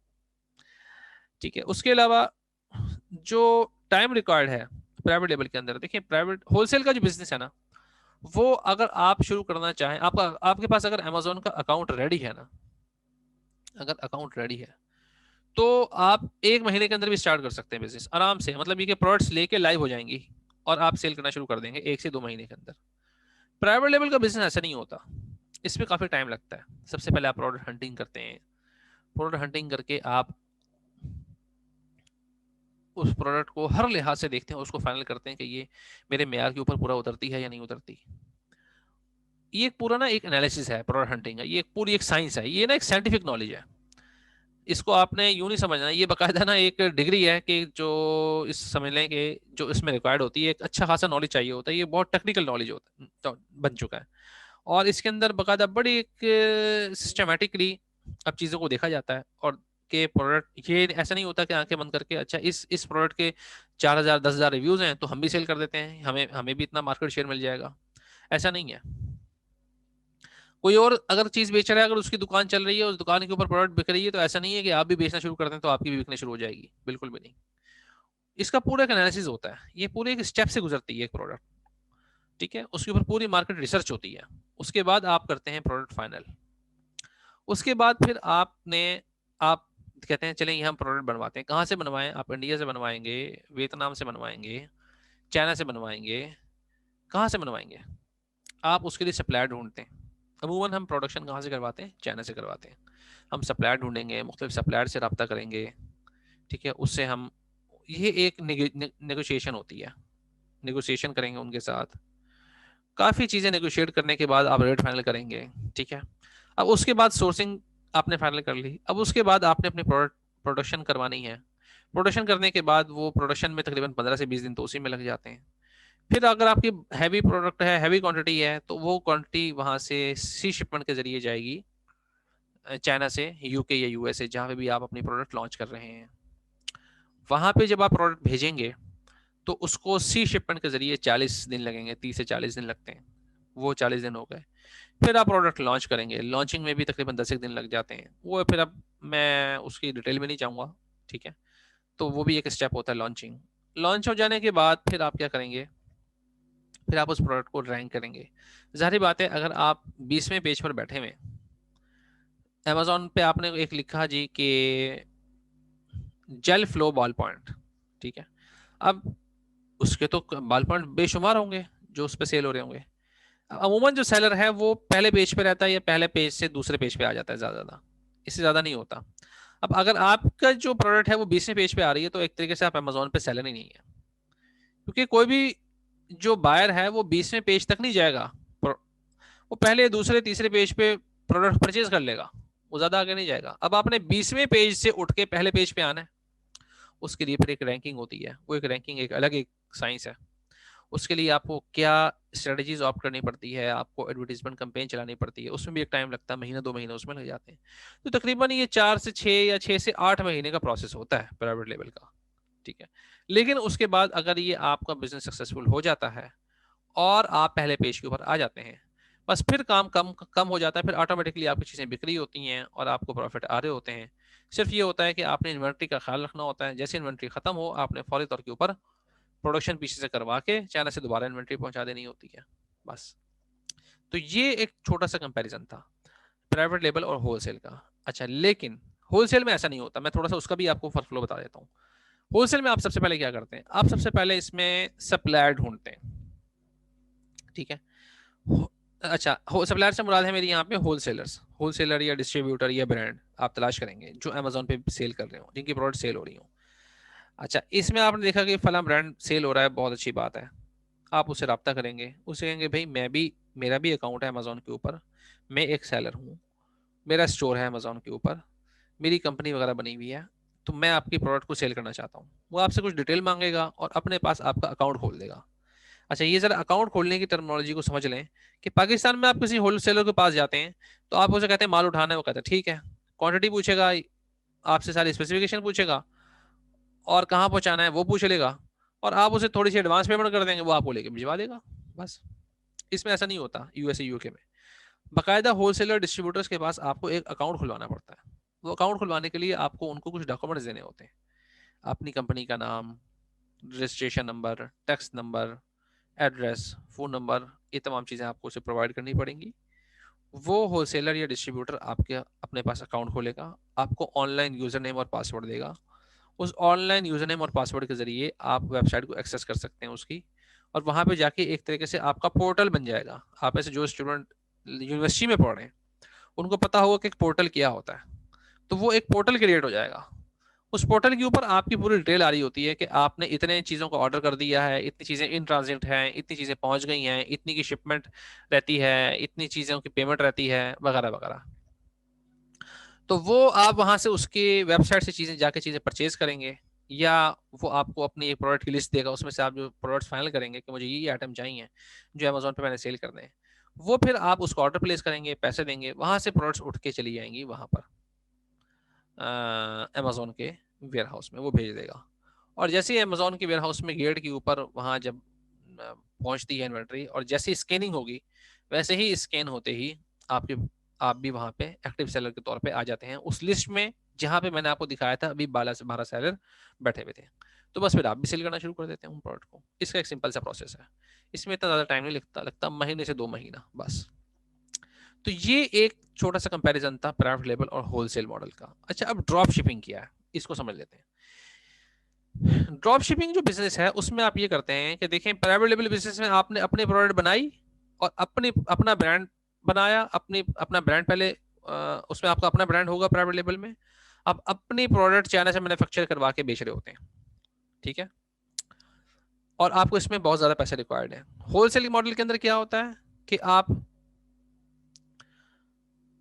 ठीक है, उसके अलावा जो टाइम रिक्वायर्ड है प्राइवेट लेवल के अंदर, देखिए प्राइवेट होलसेल का जो बिजनेस है ना, वो अगर आप शुरू करना चाहें, आपका आपके पास अगर अमेजोन का अकाउंट रेडी है ना, अगर अकाउंट रेडी है तो आप 1 महीने के अंदर भी स्टार्ट कर सकते हैं बिजनेस आराम से। मतलब ये कि प्रोडक्ट्स लेके लाइव हो जाएंगी और आप सेल करना शुरू कर देंगे 1 से 2 महीने के अंदर। प्राइवेट लेवल का बिजनेस ऐसा नहीं होता, इसमें काफी टाइम लगता है। सबसे पहले आप प्रोडक्ट हंटिंग करते हैं, प्रोडक्ट हंटिंग करके आप उस प्रोडक्ट को हर लिहाज से देखते हैं, उसको फाइनल करते हैं कि ये मेरे मेयार के ऊपर पूरा उतरती है या नहीं उतरती। ये एक पूरा ना एक एनालिसिस है प्रोडक्ट हंटिंग का, ये एक पूरी एक साइंस है, ये ना एक साइंटिफिक नॉलेज है। इसको आपने यूं नहीं समझना, ये बकायदा ना एक डिग्री है कि जो इस समझ लें कि जो इसमें रिक्वायर्ड होती है, एक अच्छा खासा नॉलेज चाहिए होता है, ये बहुत टेक्निकल नॉलेज होता तो बन चुका है। और इसके अंदर बकायदा बड़ी एक सिस्टमेटिकली अब चीज़ों को देखा जाता है। और के प्रोडक्ट ये ऐसा नहीं होता कि आंखें बंद करके अच्छा इस प्रोडक्ट के 4,000 10,000 रिव्यूज हैं तो हम भी सेल कर देते हैं, हमें हमें भी इतना मार्केट शेयर मिल जाएगा। ऐसा नहीं है। कोई और अगर चीज बेच रहा है, अगर उसकी दुकान चल रही है, उस दुकान के ऊपर प्रोडक्ट बिक रही है, तो ऐसा नहीं है कि आप भी बेचना शुरू कर दें तो आपकी भी बिकने शुरू हो जाएगी, बिल्कुल भी नहीं। इसका पूरा एक एनालिसिस होता है, ये पूरे एक स्टेप से गुजरती है एक प्रोडक्ट। ठीक है, उसके ऊपर पूरी मार्केट रिसर्च होती है, उसके बाद आप करते हैं प्रोडक्ट फाइनल। उसके बाद फिर आप कहते हैं चलें ये हम प्रोडक्ट बनवाते हैं। कहाँ से बनवाएं? आप इंडिया से बनवाएंगे, वियतनाम से बनवाएंगे, चाइना से बनवाएंगे, कहाँ से बनवाएंगे? आप उसके लिए सप्लायर ढूंढते हैं। अमूमन हम प्रोडक्शन कहाँ से करवाते हैं? चाइना से करवाते हैं। हम सप्लायर ढूंढेंगे, मुख्तलिफ सप्लायर से रब्ता करेंगे। ठीक है, उससे हम ये एक नेगोशिएशन होती है, नेगोशिएशन करेंगे उनके साथ। काफ़ी चीज़ें नेगोशिएट करने के बाद आप रेट फाइनल करेंगे। ठीक है, अब उसके बाद सोर्सिंग आपने फाइनल कर ली। अब उसके बाद आपने अपनी प्रोडक्शन करवानी है। प्रोडक्शन करने के बाद वो प्रोडक्शन में तकरीबन 15 से 20 दिन तो उसी में लग जाते हैं। फिर अगर आपकी हैवी प्रोडक्ट है, हैवी क्वांटिटी है, तो वो क्वांटिटी वहां से सी शिपमेंट के जरिए जाएगी चाइना से यूके या यूएसए, जहाँ पे भी आप अपनी प्रोडक्ट लॉन्च कर रहे हैं। वहां पे जब आप प्रोडक्ट भेजेंगे तो उसको सी शिपमेंट के जरिए 40 दिन लगेंगे, 30 से 40 दिन लगते हैं। वो 40 दिन हो गए। फिर आप प्रोडक्ट लॉन्च करेंगे, लॉन्चिंग में भी तकरीबन 10 दिन लग जाते हैं। वो फिर अब मैं उसकी डिटेल में नहीं जाऊँगा। ठीक है, तो वो भी एक स्टेप होता है लॉन्चिंग। लॉन्च हो जाने के बाद फिर आप क्या करेंगे? फिर आप उस प्रोडक्ट को रैंक करेंगे। जाहिर बात है अगर आप 20वें पेज पर बैठे हुए अमेजोन पे, आपने एक लिखा जी कि जेल फ्लो बॉल पॉइंट। ठीक है, अब उसके तो बॉल पॉइंट बेशुमार होंगे जो उस पर सेल हो रहे होंगे। अमूमन जो सेलर है वो पहले पेज पे रहता है या पहले पेज से दूसरे पेज पे आ जाता है, ज्यादा इससे ज्यादा नहीं होता। अब अगर आपका जो प्रोडक्ट है वो 20वें पेज पे आ रही है तो एक तरीके से आप अमेजोन पे सेलर ही नहीं है, क्योंकि कोई भी जो बायर है वो 20वें पेज तक नहीं जाएगा। वो पहले दूसरे तीसरे पेज पे प्रोडक्ट परचेज कर लेगा, वो ज्यादा आगे नहीं जाएगा। अब आपने 20वें पेज से उठ के पहले पेज पे आना है, उसके लिए फिर एक रैंकिंग होती है। वो एक रैंकिंग एक अलग एक साइंस है। उसके लिए आपको क्या स्ट्रेटजीज ऑप्ट करनी पड़ती है, आपको एडवर्टीजमेंट कैंपेन चलानी पड़ती है, उसमें भी एक टाइम लगता है, महीना 2 महीने उसमें लग जाते हैं। तो तकरीबन ये 4 से 6 या 6 से 8 महीने का प्रोसेस होता है प्राइवेट लेवल का। ठीक है, लेकिन उसके बाद अगर ये आपका बिजनेस सक्सेसफुल हो जाता है और आप पहले पेज के ऊपर आ जाते हैं, बस फिर काम कम कम हो जाता है। फिर ऑटोमेटिकली आपकी चीज़ें बिक रही होती हैं और आपको प्रॉफिट आ रहे होते हैं। सिर्फ ये होता है कि आपने इन्वेंट्री का ख्याल रखना होता है। जैसे इन्वेंट्री खत्म हो, आपने फौरी तौर के ऊपर प्रोडक्शन पीछे से करवा के चाइना से दोबारा इन्वेंट्री पहुंचा देनी होती है, बस। तो ये एक छोटा सा कंपैरिजन था प्राइवेट लेबल और होलसेल का। अच्छा, लेकिन होलसेल में ऐसा नहीं होता। मैं थोड़ा सा उसका भी आपको फर्क फ्लो बता देता हूँ। होलसेल में आप सबसे पहले क्या करते हैं? आप सबसे पहले इसमें सप्लायर ढूंढते हैं। ठीक है, अच्छा, सप्लायर से मुराद है मेरी यहाँ पे होलसेलर्स, होलसेलर या डिस्ट्रीब्यूटर या ब्रांड आप तलाश करेंगे जो अमेजोन पे सेल कर रहे हो, जिनकी प्रोडक्ट सेल हो रही हो। अच्छा, इसमें आपने देखा कि फला ब्रांड सेल हो रहा है, बहुत अच्छी बात है। आप उससे रब्ता करेंगे, उससे कहेंगे भाई मेरा भी अकाउंट है अमेजोन के ऊपर, मैं एक सेलर हूँ, मेरा स्टोर है अमेजोन के ऊपर, मेरी कंपनी वगैरह बनी हुई है, तो मैं आपकी प्रोडक्ट को सेल करना चाहता हूँ। वो आपसे कुछ डिटेल मांगेगा और अपने पास आपका अकाउंट खोल देगा। अच्छा, ये जरा अकाउंट खोलने की टर्मिनोलॉजी को समझ लें कि पाकिस्तान में आप किसी होलसेलर के पास जाते हैं तो आप उसे कहते हैं माल उठाना है, वो कहता है ठीक है। क्वांटिटी पूछेगा, आपसे सारी स्पेसिफिकेशन पूछेगा, और कहाँ पहुंचाना है वो पूछ लेगा, और आप उसे थोड़ी सी एडवांस पेमेंट कर देंगे, वो आपको लेके भिजवा देगा बस। इसमें ऐसा नहीं होता यूएसए यूके में। बाकायदा होलसेलर डिस्ट्रीब्यूटर्स के पास आपको एक अकाउंट खुलवाना पड़ता है। वो अकाउंट खुलवाने के लिए आपको उनको कुछ डॉक्यूमेंट्स देने होते हैं, अपनी कंपनी का नाम, registration number, tax number, address, phone number, ये तमाम चीज़ें आपको उसे प्रोवाइड करनी पड़ेंगी। वो होलसेलर या डिस्ट्रीब्यूटर आपके अपने पास अकाउंट खोलेगा, आपको ऑनलाइन यूज़र नेम और पासवर्ड देगा। उस ऑनलाइन यूज़र नेम और पासवर्ड के ज़रिए आप वेबसाइट को एक्सेस कर सकते हैं उसकी, और वहाँ पे जाके एक तरीके से आपका पोर्टल बन जाएगा। आप ऐसे जो स्टूडेंट यूनिवर्सिटी में पढ़ रहे हैं उनको पता होगा कि एक पोर्टल क्या होता है, तो वो एक पोर्टल क्रिएट हो जाएगा। उस पोर्टल के ऊपर आपकी पूरी डिटेल आ रही होती है कि आपने इतने चीज़ों को ऑर्डर कर दिया है, इतनी चीज़ें इन ट्रांजिट हैं, इतनी चीज़ें पहुंच गई हैं, इतनी की शिपमेंट रहती है, इतनी चीज़ों की पेमेंट रहती है, वगैरह वगैरह। तो वो आप वहां से उसके वेबसाइट से चीज़ें जाके चीज़ें परचेज करेंगे, या वो आपको अपनी एक प्रोडक्ट की लिस्ट देगा, उसमें से आप जो प्रोडक्ट्स फाइनल करेंगे कि मुझे ये आइटम चाहिए जो अमेजोन पे मैंने सेल करने हैं, वो फिर आप उसको ऑर्डर प्लेस करेंगे, पैसे देंगे, वहां से प्रोडक्ट्स उठ के चली जाएंगी वहां पर अमेजोन के वेयर हाउस में, वो भेज देगा। और जैसे ही अमेजोन के वेयर हाउस में गेट के ऊपर वहाँ जब पहुंचती है इन्वेंट्री, और जैसे ही स्कैनिंग होगी, वैसे ही स्कैन होते ही आपके आप भी वहाँ पे एक्टिव सेलर के तौर पे आ जाते हैं उस लिस्ट में, जहाँ पे मैंने आपको दिखाया था अभी 12 से 12 सेलर बैठे हुए थे। तो बस फिर आप भी सेल करना शुरू कर देते हैं उन प्रोडक्ट को। इसका एक सिंपल सा प्रोसेस है, इसमें इतना ज़्यादा टाइम नहीं लगता महीने से 2 महीना बस। तो ये एक छोटा सा कंपैरिजन था प्राइवेट लेबल और होलसेल मॉडल का। अच्छा, अब ड्रॉप शिपिंग क्या है इसको समझ लेते हैं। ड्रॉप शिपिंग जो बिजनेस है उसमें आप ये करते हैं कि देखें, प्राइवेट लेबल बिजनेस में आपने अपनी प्रोडक्ट बनाई और अपना ब्रांड बनाया, अपना ब्रांड पहले उसमें आपका अपना ब्रांड होगा प्राइवेट लेबल में। आप अपनी प्रोडक्ट चाइना से मैन्युफैक्चर करवा के बेच रहे होते हैं, ठीक है, और आपको इसमें बहुत ज्यादा पैसे रिक्वायर्ड है। होलसेल मॉडल के अंदर क्या होता है कि आप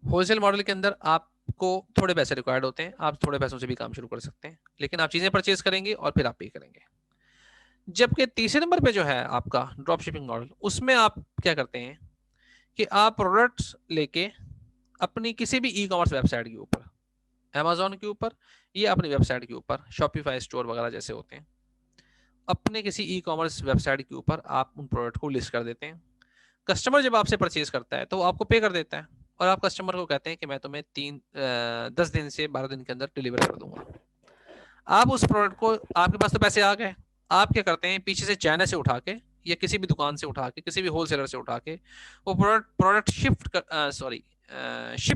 होलसेल मॉडल के अंदर आपको थोड़े पैसे रिक्वायर्ड होते हैं, आप थोड़े पैसों से भी काम शुरू कर सकते हैं, लेकिन आप चीजें परचेज करेंगे और फिर आप पे करेंगे। जबकि तीसरे नंबर पे जो है आपका ड्रॉप शिपिंग मॉडल, उसमें आप क्या करते हैं कि आप प्रोडक्ट्स लेके अपनी किसी भी ई कॉमर्स वेबसाइट के ऊपर, अमेजोन के ऊपर या अपनी वेबसाइट के ऊपर, शॉपिफाई स्टोर वगैरह जैसे होते हैं, अपने किसी ई कॉमर्स वेबसाइट के ऊपर आप उन प्रोडक्ट को लिस्ट कर देते हैं। कस्टमर जब आपसे परचेज करता है तो वो आपको पे कर देता है, और आप कस्टमर को कहते हैं कि मैं तुम्हें 10 दिन से 12 दिन के अंदर डिलीवर कर दूंगा। आप उस प्रोडक्ट को, आपके पास तो पैसे आ गए, आप क्या करते हैं, पीछे से चाइना से उठा के या किसी भी दुकान से उठा के, किसी भी होलसेलर से उठा के वो प्रोडक्ट शिप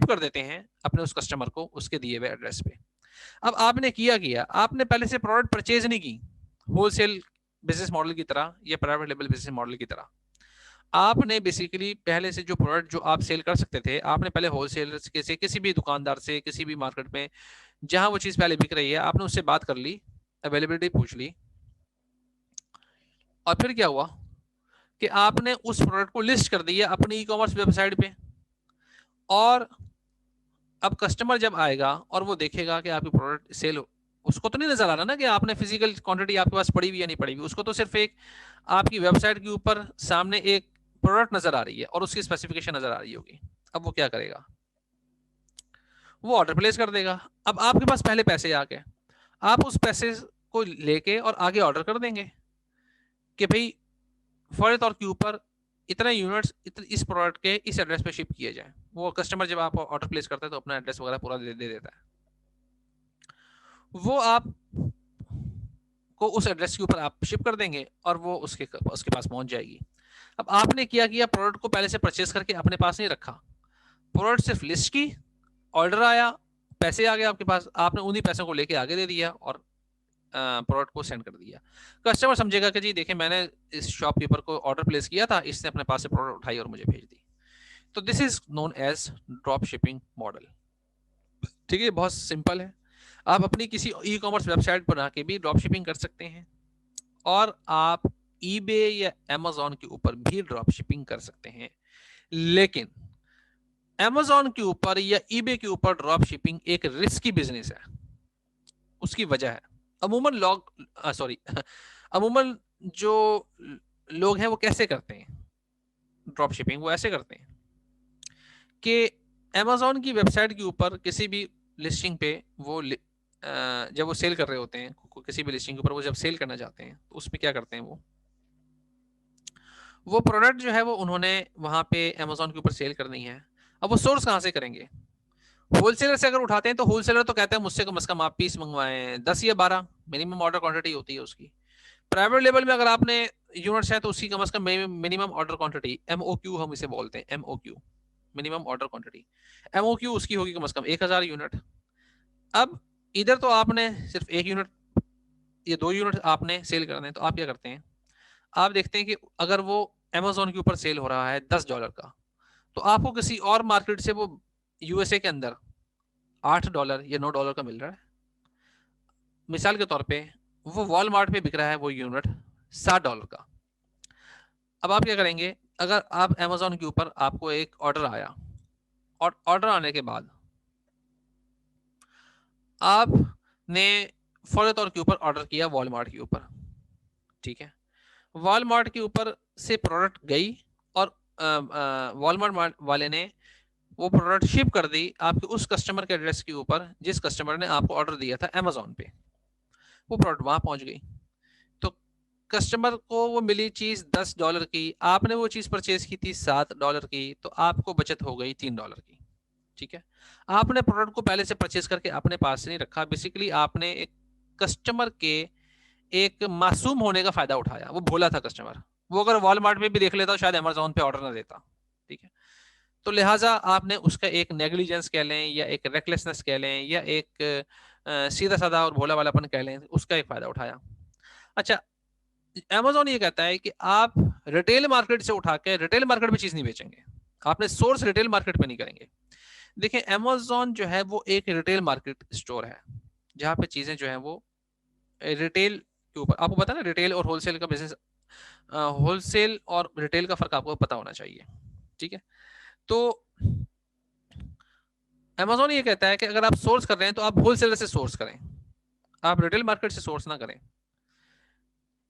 कर देते हैं अपने उस कस्टमर को उसके दिए हुए एड्रेस पे। अब आपने किया किया आपने पहले से प्रोडक्ट परचेज नहीं की होलसेल बिजनेस मॉडल की तरह या प्राइवेट लेवल बिजनेस मॉडल की तरह। आपने बेसिकली पहले से जो प्रोडक्ट जो आप सेल कर सकते थे, आपने पहले होलसेलर से, किसी भी दुकानदार से, किसी भी मार्केट में जहां वो चीज पहले बिक रही है, आपने उससे बात कर ली, अवेलेबिलिटी पूछ ली, और फिर क्या हुआ कि आपने उस प्रोडक्ट को लिस्ट कर दिया अपनी ई कॉमर्स वेबसाइट पे। और अब कस्टमर जब आएगा और वो देखेगा कि आपकी प्रोडक्ट सेल, उसको तो नहीं नजर आ रहा ना कि आपने फिजिकल क्वांटिटी आपके पास पड़ी हुई या नहीं पड़ी हुई, उसको तो सिर्फ एक आपकी वेबसाइट के ऊपर सामने एक प्रोडक्ट नजर आ रही है और उसकी स्पेसिफिकेशन नजर आ रही होगी। अब वो क्या करेगा, वो ऑर्डर प्लेस कर देगा। अब आपके पास पहले पैसे आ गए, आप उस पैसे को लेके और आगे ऑर्डर कर देंगे कि भाई फर्ज तौर के ऊपर इतने यूनिट्स इस प्रोडक्ट के इस एड्रेस पे शिप किए जाए। वो कस्टमर जब आप ऑर्डर प्लेस करता है तो अपना एड्रेस वगैरह पूरा दे देता है, वो आप को उस एड्रेस के ऊपर आप शिप कर देंगे और वो उसके पास पहुंच जाएगी। अब आपने क्या किया, प्रोडक्ट को पहले से परचेस करके अपने पास नहीं रखा, प्रोडक्ट सिर्फ लिस्ट की, ऑर्डर आया, पैसे आ गए आपके पास, आपने उन्हीं पैसों को लेके आगे दे दिया और प्रोडक्ट को सेंड कर दिया। कस्टमर समझेगा कि जी देखें, मैंने इस शॉपकीपर को ऑर्डर प्लेस किया था, इसने अपने पास से प्रोडक्ट उठाई और मुझे भेज दी। तो this is known as drop shipping model. ठीक है, बहुत सिंपल है। आप अपनी किसी ई कॉमर्स वेबसाइट बना के भी ड्रॉप शिपिंग कर सकते हैं, और आप ईबे या अमेजोन के ऊपर भी ड्रॉप शिपिंग कर सकते हैं। लेकिन अमेजोन के ऊपर या ईबे के ऊपर ड्रॉप शिपिंग एक रिस्की बिजनेस है। उसकी वजह है, अमूमन अमूमन जो लोग हैं वो कैसे करते हैं ड्रॉप शिपिंग, वो ऐसे करते हैं कि अमेजोन की वेबसाइट के ऊपर किसी भी लिस्टिंग पे वो जब वो सेल कर रहे होते हैं किसी भी लिस्टिंग के ऊपर, वो जब सेल करना चाहते हैं तो उसमें क्या करते हैं, वो प्रोडक्ट जो है वो उन्होंने वहां पे अमेजोन के ऊपर सेल करनी है। अब वो सोर्स कहाँ से करेंगे? होलसेलर से अगर उठाते हैं तो होलसेलर तो कहते हैं मुझसे कम से कम आप पीस मंगवाएं 10 या 12, मिनिमम ऑर्डर क्वांटिटी होती है उसकी। प्राइवेट लेवल में अगर आपने यूनिट्स है तो उसकी कम से कम मिनिमम ऑर्डर क्वांटिटी, एमओक्यू हम इसे बोलते हैं, MOQ, minimum order quantity, MOQ उसकी होगी कम से कम 1000 यूनिट। अब इधर तो आपने सिर्फ 1 यूनिट या 2 यूनिट आपने सेल करने हैं, तो आप क्या करते हैं, आप देखते हैं कि अगर वो अमेजोन के ऊपर सेल हो रहा है $10 का, तो आपको किसी और मार्केट से वो यूएसए के अंदर $8 या $9 का मिल रहा है। मिसाल के तौर पे वो वॉलमार्ट पे बिक रहा है वो यूनिट $7 का। अब आप क्या करेंगे, अगर आप अमेजोन के ऊपर आपको एक ऑर्डर आया और ऑर्डर आने के बाद आपने फौरी तौर के ऊपर ऑर्डर किया वॉलमार्ट के ऊपर, ठीक है, वॉलमार्ट के ऊपर से प्रोडक्ट गई और वॉलमार्ट वाले ने वो प्रोडक्ट शिप कर दी आपके उस कस्टमर के एड्रेस के ऊपर जिस कस्टमर ने आपको ऑर्डर दिया था अमेजोन पे। वो प्रोडक्ट वहां पहुंच गई, तो कस्टमर को वो मिली चीज $10 की, आपने वो चीज परचेज की थी $7 की, तो आपको बचत हो गई $3 की। ठीक है, आपने प्रोडक्ट को पहले से परचेज करके अपने पास नहीं रखा, बेसिकली आपने एक कस्टमर के एक मासूम होने का फायदा उठाया। वो भोला था कस्टमर, वो अगर वॉलमार्ट में भी देख लेता शायद अमेजोन पे ऑर्डर ना देता। ठीक है, तो लिहाजा आपने उसका एक नेग्लिजेंस कह लें या एक रेकलेसनेस कह लें या एक सीधा साधा और भोला वालापन कह लें, उसका एक फायदा उठाया। अच्छा, अमेजोन ये कहता है कि आप रिटेल मार्केट से उठा के रिटेल मार्केट में चीज नहीं बेचेंगे, आपने सोर्स रिटेल मार्केट में नहीं करेंगे। देखिए अमेजोन जो है वो एक रिटेल मार्केट स्टोर है जहां पे चीजें जो है वो रिटेल के ऊपर, आपको पता है ना रिटेल और होलसेल का बिजनेस, होलसेल और रिटेल का फर्क आपको पता होना चाहिए। ठीक है, तो अमेजोन ये कहता है कि अगर आप सोर्स कर रहे हैं तो आप होलसेलर से सोर्स करें, आप रिटेल मार्केट से सोर्स ना करें।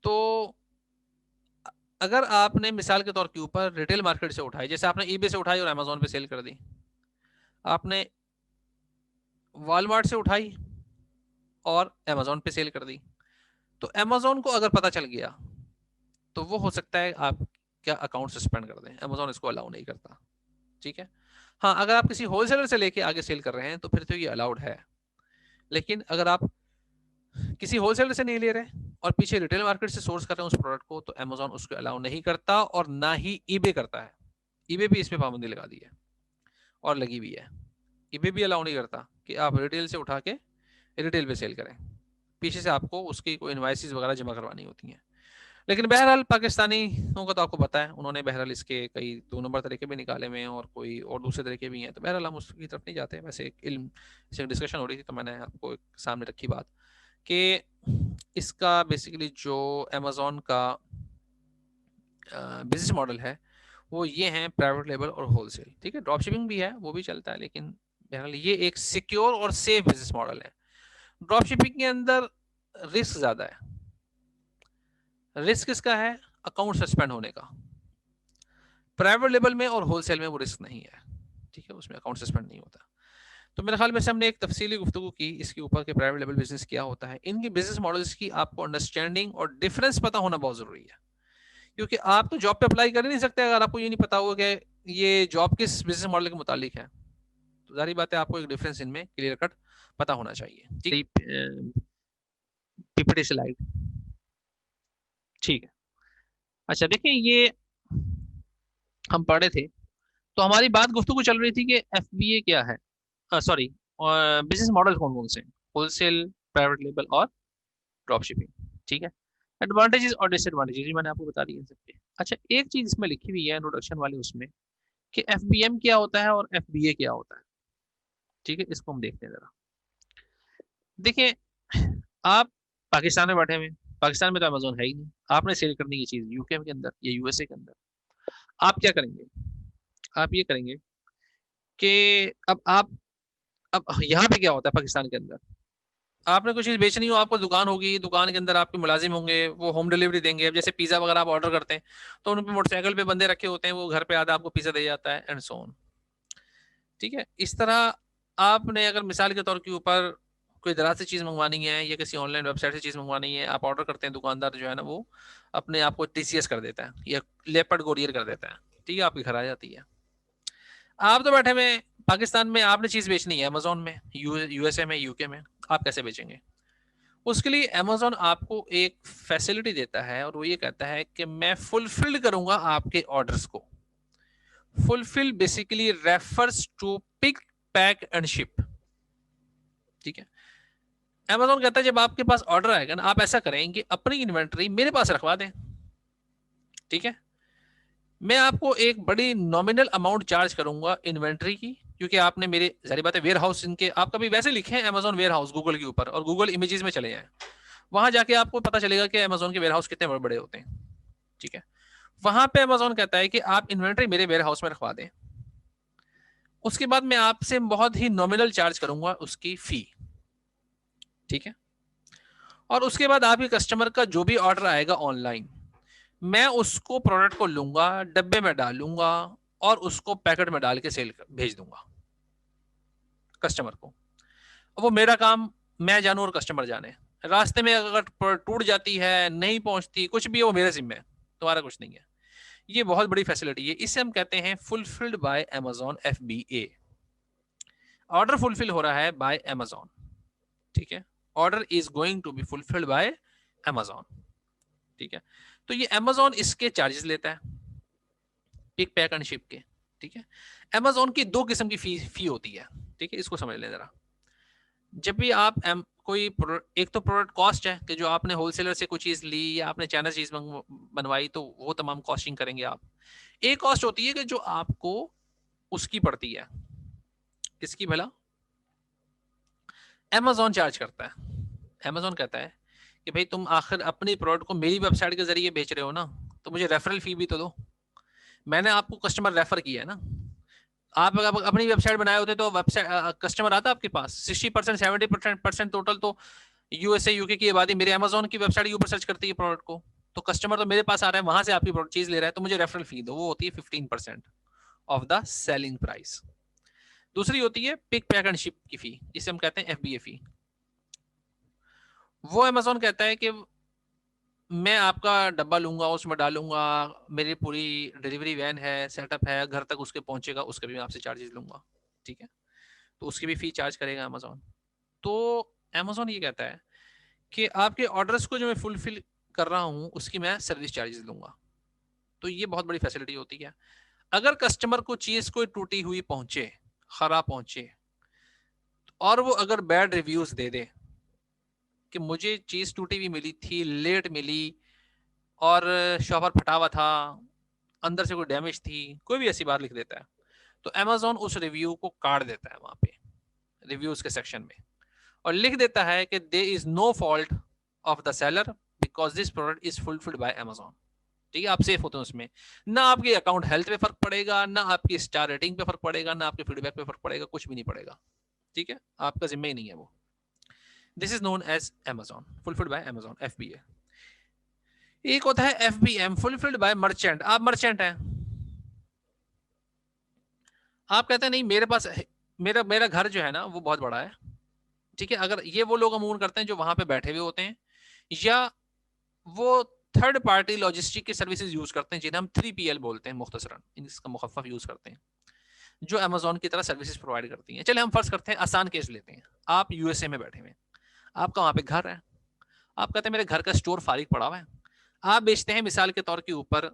तो अगर आपने मिसाल के तौर के ऊपर रिटेल मार्केट से उठाई, जैसे आपने ईबे से उठाई और अमेजोन पे सेल कर दी, आपने वॉलमार्ट से उठाई और अमेजोन पे सेल कर दी, तो अमेजोन को अगर पता चल गया तो वो हो सकता है आप क्या अकाउंट सस्पेंड कर दें, अमेजोन इसको अलाउ नहीं करता। ठीक है, हाँ अगर आप किसी होलसेलर से लेके आगे सेल कर रहे हैं तो फिर तो ये अलाउड है, लेकिन अगर आप किसी होलसेलर से नहीं ले रहे और पीछे रिटेल मार्केट से सोर्स कर रहे हैं उस प्रोडक्ट को, तो अमेजोन उसको अलाउ नहीं करता और ना ही ईबे करता है। ईबे भी इस पे पाबंदी लगा दी है और लगी भी है। ईबे भी अलाउ नहीं करता कि आप रिटेल से उठा के रिटेल पे सेल करें, पीछे से आपको उसकी कोई इनवाइसेस वगैरह जमा करवानी होती हैं। लेकिन बहरहाल पाकिस्तानियों का तो आपको पता है, उन्होंने बहरहाल इसके कई 2 नंबर तरीके भी निकाले हुए हैं और कोई और दूसरे तरीके भी हैं, तो बहरहाल हम उसकी तरफ नहीं जाते। वैसे एक इल्म से डिस्कशन हो रही थी तो मैंने आपको एक सामने रखी बात कि इसका बेसिकली जो अमेजोन का बिजनेस मॉडल है वो ये है, प्राइवेट लेबल और होलसेल। ठीक है, ड्रॉप शिपिंग भी है, वो भी चलता है, लेकिन बहरहाल ये एक सिक्योर और सेफ बिजनेस मॉडल है। ड्रॉप शिपिंग के अंदर रिस्क ज्यादा है। रिस्क किसका है? अकाउंट सस्पेंड होने का। प्राइवेट लेवल में और होलसेल में वो रिस्क नहीं है। ठीक है, उसमें अकाउंट सस्पेंड नहीं होता। तो मेरे ख्याल में से हमने एक तफसीली गुफ्तगू की इसके ऊपर कि प्राइवेट लेवल बिजनेस क्या होता है, इनके बिजनेस मॉडल्स की आपको अंडरस्टैंडिंग और डिफरेंस पता होना बहुत जरूरी है, क्योंकि आप तो जॉब पे अप्लाई कर ही नहीं सकते अगर आपको ये नहीं पता होगा कि ये जॉब किस बिजनेस मॉडल के मुतालिक है। तो जारी बात है आपको एक डिफरेंस इनमें क्लियर कट पता होना चाहिए। ठीक, पीपीटी स्लाइड, ठीक है। अच्छा देखिए, ये हम पढ़े थे तो हमारी बात गुफ्तगू चल रही थी कि एफबीए क्या है, सॉरी, बिजनेस मॉडल कौन कौन से, होलसेल, प्राइवेट लेबल और ड्रॉप शिपिंग। ठीक है, एडवांटेजेस और डिसएडवांटेजेस मैंने आपको बता दिए सबके। अच्छा, एक चीज इसमें लिखी हुई है इंट्रोडक्शन वाले उसमें कि एफबीएम क्या होता है और एफबीए क्या होता है। ठीक है, इसको हम देखते हैं जरा। देखिए, आप पाकिस्तान में बैठे हुए हैं, पाकिस्तान में तो अमेजोन है ही नहीं, आपने सेल करनी ये चीज यूके के अंदर या यूएसए के अंदर। आप क्या करेंगे? आप ये करेंगे कि अब यहाँ पे क्या होता है पाकिस्तान के अंदर, आपने कुछ चीज बेचनी हो, आपको दुकान होगी, दुकान के अंदर आपके मुलाजिम होंगे, वो होम डिलीवरी देंगे। अब जैसे पिज्जा वगैरह आप ऑर्डर करते हैं तो उन पे मोटरसाइकिल पे बंदे रखे होते हैं, वो घर पे आधा आपको पिज्जा दे जाता है एंड सो ऑन। ठीक है, इस तरह आपने अगर मिसाल के तौर के ऊपर कोई दराज से चीज़ मंगवानी है या किसी ऑनलाइन वेबसाइट से चीज़ मंगवानी है, आप ऑर्डर करते हैं, दुकानदार जो है ना वो अपने आप को टीसीएस कर देता है या लेपर्ड कोरियर कर देता है, ठीक है, आपके घर आ जाती है। आप तो बैठे हुए पाकिस्तान में, आपने चीज़ बेचनी है अमेजोन में, यूएसए में, यूके में, आप कैसे बेचेंगे? उसके लिए अमेजोन आपको एक फैसिलिटी देता है और वो ये कहता है कि मैं फुलफिल करूंगा आपके ऑर्डर्स को। Fulfil basically refers to pick, pack and ship, ठीक है। अमेजोन कहता है जब आपके पास ऑर्डर आएगा ना, आप ऐसा करें कि अपनी इन्वेंट्री मेरे पास रखवा दें, ठीक है। मैं आपको एक बड़ी नॉमिनल अमाउंट चार्ज करूंगा इन्वेंट्री की, क्योंकि आपने मेरे, जारी बात है, वेयर हाउस इनके आप कभी वैसे लिखें अमेजोन वेयर हाउस गूगल के ऊपर और गूगल इमेजेस में चले जाएं, वहां जाके आपको पता चलेगा कि अमेजोन के वेयर हाउस कितने बड़े बड़े होते हैं, ठीक है। वहां पे अमेजोन कहता है कि आप इन्वेंट्री मेरे वेयर हाउस में रखवा दें, उसके बाद मैं आपसे बहुत ही नॉमिनल चार्ज करूंगा उसकी फी, ठीक है। और उसके बाद आपके कस्टमर का जो भी ऑर्डर आएगा ऑनलाइन, मैं उसको प्रोडक्ट को लूंगा, डब्बे में डालूंगा और उसको पैकेट में डाल के भेज दूंगा कस्टमर को। वो मेरा काम, मैं जानू और कस्टमर जाने। रास्ते में अगर टूट जाती है, नहीं पहुंचती, कुछ भी है, वो मेरे जिम्मे है, तुम्हारा कुछ नहीं है। ये बहुत बड़ी फैसिलिटी है, इसे हम कहते हैं fulfilled by Amazon, FBA। Order fulfil हो रहा है बाय अमेजोन, ठीक है। Order is going to be fulfilled by Amazon, ठीक है। तो ये अमेजोन इसके चार्जेस लेता है, पिक, पैक एंड शिप के, ठीक है। अमेजोन की दो किस्म की फी होती है, ठीक है, इसको समझ लें जरा। जब भी आप कोई एक तो प्रोडक्ट कॉस्ट है कि जो आपने होलसेलर से कोई चीज ली या आपने चाइना चीज बनवाई, तो वो तमाम कॉस्टिंग करेंगे आप। एक कॉस्ट होती है कि जो आपको उसकी पड़ती है, किसकी भला? अमेजोन चार्ज करता है। अमेजोन कहता है कि भाई तुम आखिर अपनी प्रोडक्ट को मेरी वेबसाइट के जरिए बेच रहे हो ना, तो मुझे रेफरल फी भी तो दो। मैंने आपको कस्टमर रेफर किया है ना। आप अगर अपनी वेबसाइट बनाए होते तो वेबसाइट कस्टमर आता आपके पास 60%, 70% टोटल तो यूएसए, यूके की आबादी मेरे अमेजोन की वेबसाइट के ऊपर सर्च करती है प्रोडक्ट को। तो कस्टमर तो मेरे पास आ रहा है, वहां से आपकी चीज ले रहा है, तो मुझे रेफरल फी दो, वो होती है 15% ऑफ द सेलिंग प्राइस। दूसरी होती है पिक, पैक एंड शिप की फी, जिसे हम कहते हैं FBA फी। वो अमेजोन कहता है कि मैं आपका डब्बा लूंगा, उसमें डालूंगा, मेरी पूरी डिलीवरी वैन है, सेटअप है, घर तक उसके पहुंचेगा, उसके भी मैं आपसे चार्जेस लूंगा, ठीक है। तो उसकी भी फी चार्ज करेगा अमेजोन। तो अमेजोन ये कहता है कि आपके ऑर्डर्स को जो मैं फुलफिल कर रहा हूं उसकी मैं सर्विस चार्जेस लूंगा। तो ये बहुत बड़ी फैसिलिटी होती है। अगर कस्टमर को चीज कोई टूटी हुई पहुंचे, खराब पहुंचे, और वो अगर बैड रिव्यूज दे दे कि मुझे चीज टूटी हुई मिली थी, लेट मिली, और शॉपर फटा हुआ था, अंदर से कोई डैमेज थी, कोई भी ऐसी बात लिख देता है, तो अमेजोन उस रिव्यू को काट देता है वहां पे रिव्यूज के सेक्शन में, और लिख देता है कि there is no fault of the seller because this product is fulfilled by Amazon, ठीक है। आप सेफ होते हैं उसमें, ना आपके अकाउंट हेल्थ पे फर्क पड़ेगा, ना आपकी स्टार रेटिंग पे फर्क पड़ेगा, ना आपके फीडबैक पे फर्क पड़ेगा, कुछ भी नहीं पड़ेगा, ठीक है। आपका जिम्मे ही नहीं है वो। This is known as Amazon, fulfilled by Amazon, FBA। एक होता है FBM, फुलफिल्ड बाय मर्चेंट। आप मर्चेंट हैं, आप कहते हैं नहीं मेरे पास मेरा मेरा घर जो है ना वो बहुत बड़ा है, ठीक है। अगर ये वो लोग अमून करते हैं जो वहां पे बैठे हुए होते हैं, या वो थर्ड पार्टी लॉजिस्टिक की सर्विसेज यूज करते हैं, जिन्हें हम 3PL बोलते हैं, मुख्तसरन इसका मुखफ़फ़ यूज करते हैं, जो अमेजोन की तरह सर्विसेज प्रोवाइड करती हैं। चले हम फर्ज करते हैं, आसान केस लेते हैं, आप यूएसए में बैठे हुए हैं, आपका वहां पे घर है, आप कहते हैं मेरे घर का स्टोर फारिग पड़ा हुआ है, आप बेचते हैं मिसाल के तौर के ऊपर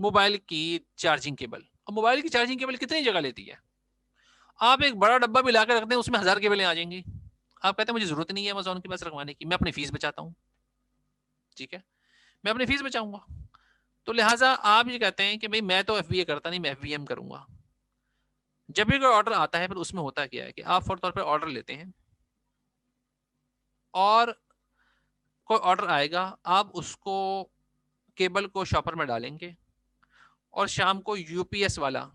मोबाइल की चार्जिंग केबल। अब मोबाइल की चार्जिंग केबल कितनी जगह लेती है, आप एक बड़ा डब्बा भी लाकर रखते हैं, उसमें 1000 केबलें आ जाएंगी। आप कहते हैं मुझे जरूरत नहीं है अमेजोन के पास रखवाने की, मैं अपनी फीस बचाता हूँ, ठीक है, मैं अपनी फीस बचाऊंगा। तो लिहाजा आप ये कहते हैं कि भाई मैं तो FBA करता नहीं, मैं FBM करूंगा। जब भी कोई ऑर्डर आता है, फिर उसमें होता क्या है कि आप फॉर तौर पर ऑर्डर लेते हैं, और कोई ऑर्डर आएगा, आप उसको केबल को शॉपर में डालेंगे, और शाम को यूपीएस वाला,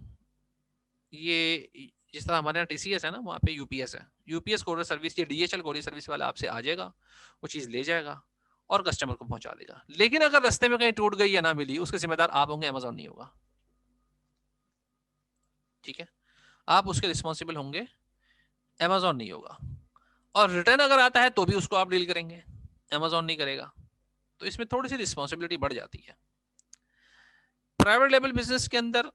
ये जिस तरह हमारे यहाँ TCS है ना, वहाँ पे यूपीएस है, यूपीएस कोरियर सर्विस या DHL कोरियर सर्विस वाला आपसे आ जाएगा, वो चीज़ ले जाएगा और कस्टमर को पहुंचा देगा। लेकिन अगर रास्ते में कहीं टूट गई या ना मिली, उसके जिम्मेदार आप होंगे, अमेजोन नहीं होगा, ठीक है। आप उसके रिस्पॉन्सिबल होंगे, अमेजोन नहीं होगा। और रिटर्न अगर आता है तो भी उसको आप डील करेंगे, अमेजोन नहीं करेगा। तो इसमें थोड़ी सी रिस्पॉन्सिबिलिटी बढ़ जाती है। प्राइवेट लेवल बिजनेस के अंदर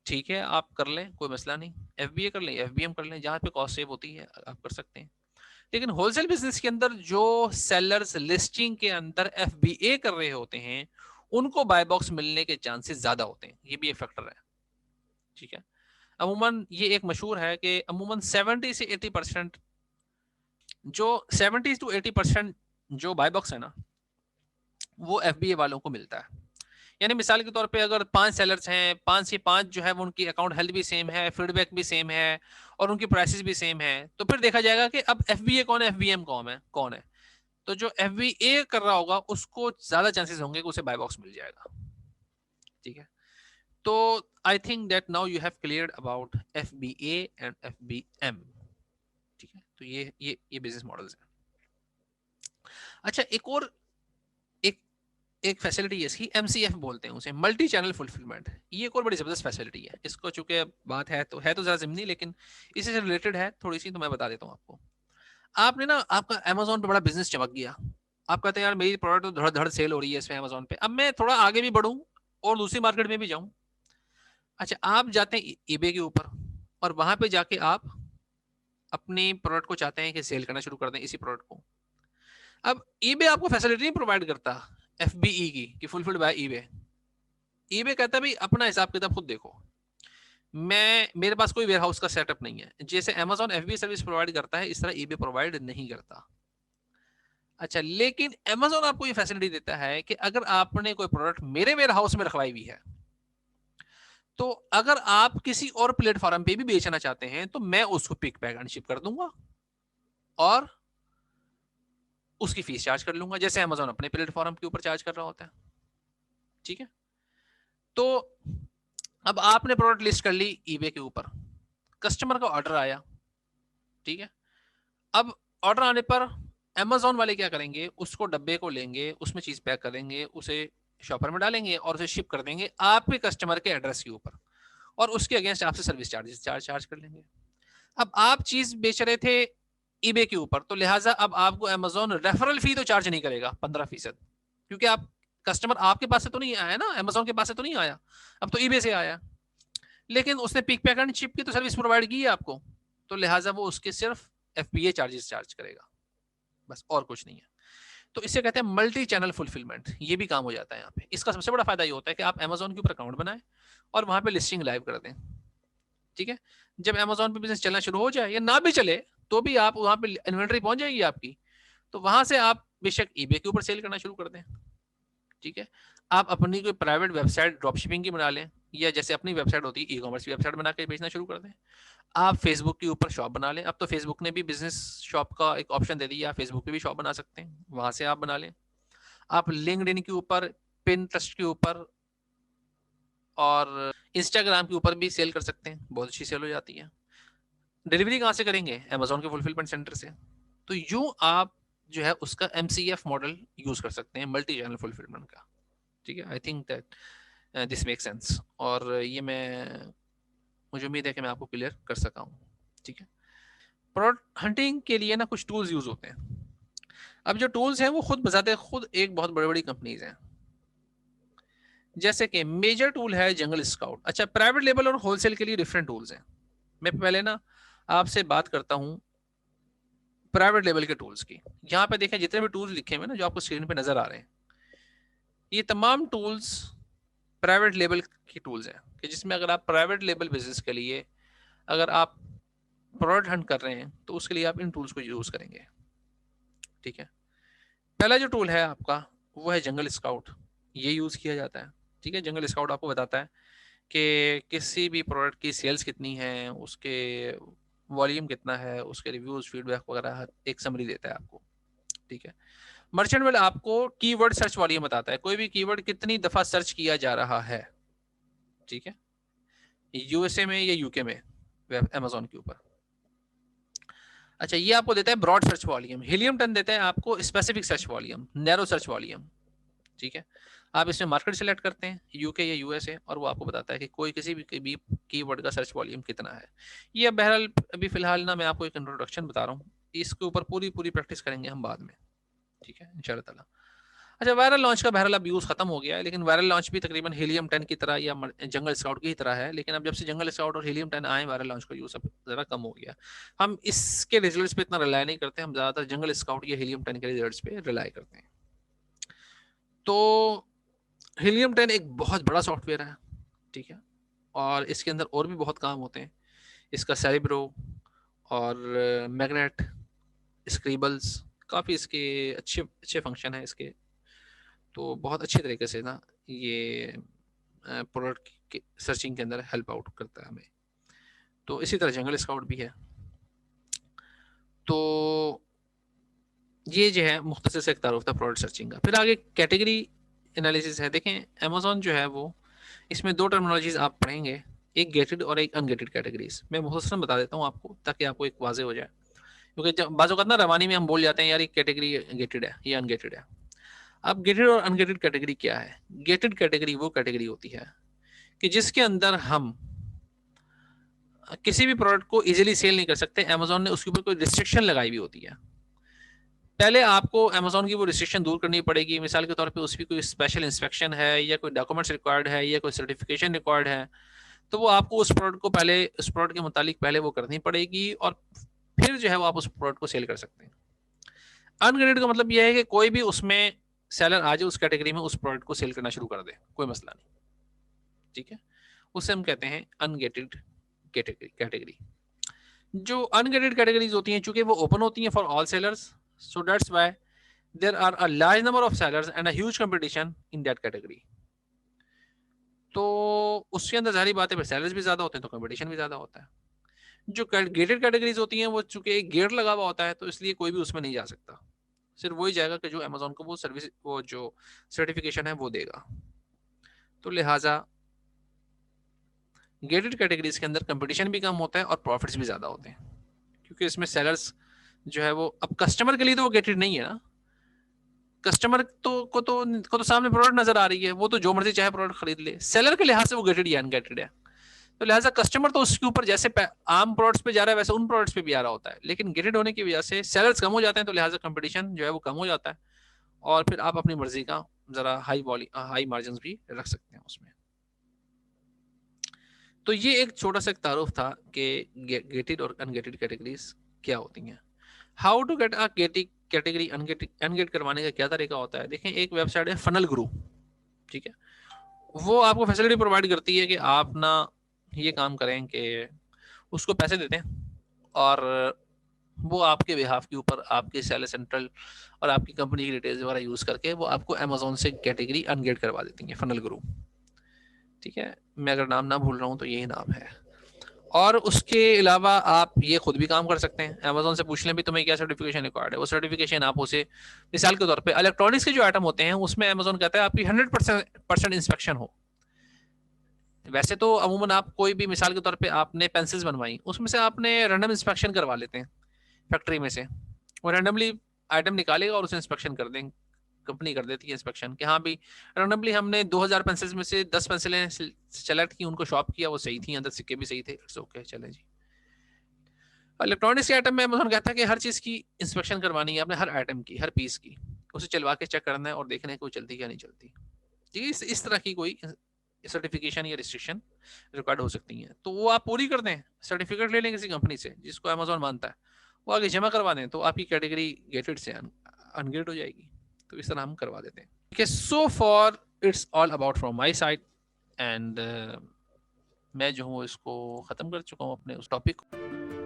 ठीक है, आप कर लें, कोई मसला नहीं, एफबीए कर लें, एफबीएम कर लें, जहां पे कॉस्ट सेव होती है आप कर सकते हैं। लेकिन होलसेल बिजनेस के अंदर जो सेलर्स लिस्टिंग के अंदर एफबीए कर रहे होते हैं, उनको बाय बॉक्स मिलने के चांसेस ज्यादा होते हैं, ये भी एक फैक्टर है। ठीक है, अमूमन ये एक मशहूर है कि अमूमन 70 से 80%, जो 70 to 80% जो बाय बॉक्स है ना, वो एफबीए वालों को मिलता है। यानी मिसाल के तौर पे अगर 5 सेलर्स हैं, 5 से 5 जो है वो उनकी अकाउंट हेल्थ भी सेम है, फीडबैक भी सेम है और उनकी प्राइसेस भी सेम है, तो फिर देखा जाएगा कि अब एफबीए कौन है, एफबीएम कौन है। तो जो एफबीए कर रहा होगा उसको ज्यादा चांसेस होंगे कि उसे बाय बॉक्स मिल जाएगा। ठीक है, तो I think that now you have cleared about FBA and FBM. ठीक है, तो ये बिजनेस मॉडल्स हैं। अच्छा, एक एक फैसिलिटी है इसकी, एमसीएफ बोलते हैं उसे, मल्टी चैनल फुलफिलमेंट। ये एक और बड़ी जबरदस्त फैसिलिटी है। इसको चूंकि बात है तो जरा जिमनी, लेकिन इसी से रिलेटेड है थोड़ी सी, तो मैं बता देता हूँ आपको। आपने ना, आपका अमेजोन पे बड़ा बिजनेस चमक गया, आप कहते हैं यार मेरी प्रोडक्ट तो धड़ धड़ सेल हो रही है इसमें अमेजोन पे, अब मैं थोड़ा आगे भी बढ़ूं और दूसरी मार्केट में भी जाऊं। अच्छा, आप जाते हैं ईबे के ऊपर और वहां पे जाके आप अपनी प्रोडक्ट को चाहते हैं कि सेल करना शुरू कर दें इसी प्रोडक्ट को। अब ईबे आपको फैसिलिटी नहीं प्रोवाइड करता एफबीई की कि फुलफिल्ड बाय ईबे। ईबे कहता है भाई अपना हिसाब किताब खुद देखो, मेरे पास कोई वेयरहाउस का सेटअप नहीं है। जैसे अमेजोन एफबी सर्विस प्रोवाइड करता है, इस तरह ईबे प्रोवाइड नहीं करता। अच्छा, लेकिन अमेजोन आपको ये फैसिलिटी देता है कि अगर आपने कोई प्रोडक्ट मेरे वेयरहाउस में रखवाई हुई है, तो अगर आप किसी और प्लेटफॉर्म पे भी बेचना चाहते हैं तो मैं उसको पिक पैक एंड शिप कर दूंगा और उसकी फीस चार्ज कर लूंगा, जैसे अमेजोन अपने प्लेटफॉर्म के ऊपर चार्ज कर रहा होता है। ठीक है, तो अब आपने प्रोडक्ट लिस्ट कर ली ईबे के ऊपर, कस्टमर का ऑर्डर आया। ठीक है, अब ऑर्डर आने पर अमेजोन वाले क्या करेंगे, उसको डब्बे को लेंगे, उसमें चीज पैक करेंगे, उसे शॉपर में डालेंगे और उसे शिप कर देंगे आपके कस्टमर के एड्रेस के ऊपर, और उसके अगेंस्ट आपसे सर्विस चार्जेस चार्ज कर लेंगे। अब आप चीज बेच रहे थे ईबे के ऊपर, तो लिहाजा अब आपको अमेजोन रेफरल फी तो चार्ज नहीं करेगा 15%, क्योंकि आप कस्टमर आपके पास से तो नहीं आया ना, अमेजोन के पास से तो नहीं आया, अब तो ईबे से आया। लेकिन उसने पिक पैक एंड शिप की तो सर्विस प्रोवाइड की है आपको, तो लिहाजा वो उसके सिर्फ एफबीए चार्जेस चार्ज करेगा, बस और कुछ नहीं है। तो इसे कहते हैं मल्टी चैनल फुलफिलमेंट, ये भी काम हो जाता है यहाँ पे। इसका सबसे बड़ा फायदा ये होता है कि आप अमेजोन के ऊपर अकाउंट बनाएं और वहां पे लिस्टिंग लाइव कर दें। ठीक है, जब अमेजोन पे बिजनेस चलना शुरू हो जाए या ना भी चले तो भी आप वहां पे इन्वेंट्री पहुंच जाएगी आपकी, तो वहां से आप बेशक ईबे के ऊपर सेल करना शुरू कर दें। ठीक है, आप अपनी कोई प्राइवेट वेबसाइट ड्रॉप शिपिंग की बना लें, या जैसे अपनी वेबसाइट होती है ई कॉमर्स की वेबसाइट बना के बेचना शुरू कर दें। आप फेसबुक के ऊपर शॉप बना लें, अब तो फेसबुक ने भी बिजनेस शॉप का एक ऑप्शन दे दिया, फेसबुक पे भी शॉप बना सकते हैं, वहां से आप बना लें। आप लिंक्डइन के ऊपर, पिनट्रस्ट के ऊपर और इंस्टाग्राम के ऊपर भी सेल कर सकते हैं, बहुत अच्छी सेल हो जाती है। डिलीवरी कहाँ से करेंगे, अमेजोन के फुलफिलमेंट सेंटर से। तो यूं आप जो है उसका एमसीएफ मॉडल यूज कर सकते हैं, मल्टी चैनल फुलफिलमेंट का। ठीक है, I think that this make sense, और ये मुझे उम्मीद है कि मैं आपको क्लियर कर सका हूँ। ठीक है, प्रोडक्ट हंटिंग के लिए ना कुछ टूल्स यूज होते हैं। अब जो टूल्स हैं वो खुद बजाते खुद एक बहुत बड़ी बड़ी कंपनीज हैं, जैसे कि मेजर टूल है जंगल स्काउट। अच्छा, प्राइवेट लेबल और होलसेल के लिए डिफरेंट टूल्स हैं। मैं पहले ना आपसे बात करता हूँ प्राइवेट लेवल के टूल्स की। यहाँ पे देखें जितने भी टूल्स लिखे हुए ना जो आपको स्क्रीन पे नजर आ रहे हैं, ये तमाम टूल्स प्राइवेट लेवल की टूल्स हैं, कि जिसमें अगर आप प्राइवेट लेवल बिजनेस के लिए अगर आप प्रोडक्ट हंट कर रहे हैं तो उसके लिए आप इन टूल्स को यूज करेंगे। ठीक है, पहला जो टूल है आपका वो है जंगल स्काउट, ये यूज किया जाता है। ठीक है, जंगल स्काउट आपको बताता है कि किसी भी प्रोडक्ट की सेल्स कितनी है, उसके वॉल्यूम कितना है, उसके रिव्यूज फीडबैक वगैरह एक समरी देता है आपको। ठीक है, मर्चेंट वेल आपको कीवर्ड सर्च वॉल्यूम बताता है, कोई भी कीवर्ड कितनी दफा सर्च किया जा रहा है। ठीक है, यूएसए में या यूके में अमेजोन के ऊपर। अच्छा, ये आपको देता है broad search volume. Helium ten देता है आपको specific search volume, narrow search volume. ठीक है, आप इसमें मार्केट सेलेक्ट करते हैं यूके या यूएसए, और वो आपको बताता है कि कोई किसी भी कीवर्ड का सर्च वॉल्यूम कितना है। ये बहरहाल अभी फिलहाल ना मैं आपको एक इंट्रोडक्शन बता रहा हूँ, इसके ऊपर पूरी प्रैक्टिस करेंगे हम बाद में, ठीक है इंशाल्लाह ताला। अच्छा, वायरल लॉन्च का बहरहाल अब यूज़ खत्म हो गया है, लेकिन वायरल लॉन्च भी तकरीबन हीलियम 10 की तरह या जंगल स्काउट की ही तरह है, लेकिन अब जब से जंगल स्काउट और हीलियम 10 आए, वायरल लॉन्च का यूज़ अब ज़रा कम हो गया। हम इसके रिजल्ट्स पे इतना रिलाय नहीं करते, हम ज़्यादातर जंगल स्काउट या हीलियम 10 के रिजल्ट्स पे रिलाय करते हैं। तो हीलियम 10 एक बहुत बड़ा सॉफ्टवेयर है, ठीक है, और इसके अंदर और भी बहुत काम होते हैं। इसका सेरेब्रो और मैग्नेट, स्क्रीबल्स, काफ़ी इसके अच्छे अच्छे फंक्शन है इसके। तो बहुत अच्छे तरीके से ना ये प्रोडक्ट के सर्चिंग के अंदर हेल्प आउट करता है हमें। तो इसी तरह जंगल स्काउट भी है। तो ये जो है मुख्तसर से एक तारुफ था प्रोडक्ट सर्चिंग का। फिर आगे कैटेगरी एनालिसिस है। देखें अमेजोन जो है वो, इसमें दो टर्मिनोलॉजीज आप पढ़ेंगे, एक गेटेड और एक अनगेटेड कैटेगरीज। मैं मुख्तसर बता देता हूँ आपको ताकि आपको एक वाजे हो जाए, क्योंकि जब बाज़ औक़ात ना रवानी में हम बोल जाते हैं यार ये कैटेगरी गेटेड है, ये अनगेटेड है। अब गेटेड और अनगेटेड कैटेगरी क्या है? गेटेड कैटेगरी वो कैटेगरी होती है कि जिसके अंदर हम किसी भी प्रोडक्ट को इजीली सेल नहीं कर सकते। अमेजोन ने उसके ऊपर कोई रिस्ट्रिक्शन लगाई हुई होती है। पहले आपको अमेजोन की वो रिस्ट्रिक्शन दूर करनी पड़ेगी। मिसाल के तौर पे उसकी कोई स्पेशल इंस्पेक्शन है या कोई डॉक्यूमेंट्स रिक्वायर्ड है या कोई सर्टिफिकेशन रिक्वायर्ड है, तो वो आपको उस प्रोडक्ट को पहले उस प्रोडक्ट के मुतालिक पहले वो करनी पड़ेगी और फिर जो है वो आप उस प्रोडक्ट को सेल कर सकते हैं। अनगेटेड का मतलब यह है कि कोई भी उसमें सेलर आ जाए उस कैटेगरी में, उस प्रोडक्ट को सेल करना शुरू कर दे, कोई मसला नहीं, ठीक है। उसे हम कहते हैं अनगेटेड कैटेगरी। जो अनगेटेड कैटेगरीज होती हैं, चूंकि वो ओपन होती हैं for all sellers, so that's why there are a large number of sellers and a huge competition in that category. तो उसके अंदर जारी बात है, फिर सेलर्स भी ज्यादा होते हैं तो कंपटीशन भी ज्यादा होता है। जो गेटेड कैटेगरीज होती हैं वो चूंकि एक गेट लगा हुआ होता है, तो इसलिए कोई भी उसमें नहीं जा सकता। सिर्फ वही जाएगा कि जो अमेजोन को वो सर्विस, वो जो सर्टिफिकेशन है वो देगा। तो लिहाजा गेटेड कैटेगरीज के अंदर कंपटीशन भी कम होता है और प्रॉफिट्स भी ज्यादा होते हैं, क्योंकि इसमें सेलर्स जो है वो, अब कस्टमर के लिए तो वो गेटेड नहीं है ना। कस्टमर को तो सामने प्रोडक्ट नजर आ रही है, वो तो जो मर्जी चाहे प्रोडक्ट खरीद ले। सेलर के लिहाज से वो गेटेड या अनगेटेड है। तो लिहाजा कस्टमर तो उसके ऊपर जैसे आम प्रोडक्ट्स पे जा रहा है वैसे उन प्रोडक्ट्स पे भी आ रहा होता है, लेकिन गेटेड होने की वजह से सेलर्स कम हो जाते हैं, तो लिहाजा कंपटीशन जो है वो कम हो जाता है और फिर आप अपनी मर्जी का जरा हाई मार्जिन भी रख सकते हैं उसमें। तो ये एक छोटा सा तारुफ था कि गेटेड और अनगेटेड कैटेगरीज क्या होती हैं। How to get a gated category ungate करवाने का क्या तरीका होता है? देखें, एक वेबसाइट है फनल गुरु, ठीक है, वो आपको फैसिलिटी प्रोवाइड करती है कि आप ना ये काम करें कि उसको पैसे देते हैं और वो आपके बिहाफ के ऊपर आपके सेलर सेंट्रल और आपकी कंपनी की डिटेल्स वगैरह यूज करके वो आपको अमेजोन से कैटेगरी अनगेट करवा देती है, फनल गुरु, ठीक है। मैं अगर नाम ना भूल रहा हूँ तो यही नाम है। और उसके अलावा आप ये खुद भी काम कर सकते हैं। अमेजोन से पूछ लें भी तुम्हें क्या सर्टिफिकेशन रिक्वायर्ड है, वो सर्टिफिकेशन आप उसे, मिसाल के तौर पे इलेक्ट्रॉनिक्स के जो आइटम होते हैं उसमें अमेजोन कहता है आपकी 100% इंस्पेक्शन हो। वैसे तो अमूमन आप कोई भी, मिसाल के तौर पे आपने पेंसिल्स बनवाई, उसमें से आपने रैंडम इंस्पेक्शन करवा लेते हैं फैक्ट्री में से, वो रैंडमली आइटम निकालेगा और उसे इंस्पेक्शन कर देंगे, कंपनी कर देती है इंस्पेक्शन कि हाँ भी रैंडमली हमने 2000 पेंसिल्स में से 10 पेंसिलें सेलेक्ट की, उनको शॉप किया, वो सही थी, अंदर सिक्के भी सही थे, इट्स ओके, चले जी। इलेक्ट्रॉनिक्स के आइटम में अमेजोन कहता है कि हर चीज़ की इंस्पेक्शन करवानी है आपने, हर आइटम की, हर पीस की, उसे चलवा के चेक करना है और देखना है कोई चलती या नहीं चलती। ठीक है, इस तरह की कोई सर्टिफिकेशन या रिस्ट्रिक्शन रिक्वायर्ड हो सकती हैं, तो वो आप पूरी कर दें, सर्टिफिकेट ले लें किसी कंपनी से जिसको अमेजोन मानता है, वो आगे जमा करवा दें, तो आपकी कैटेगरी गेटेड से अनगेट हो जाएगी। तो इस तरह हम करवा देते हैं। ठीक है, so for its all about from my side and मैं जो हूँ इसको ख़त्म कर चुका हूँ अपने उस टॉपिक को।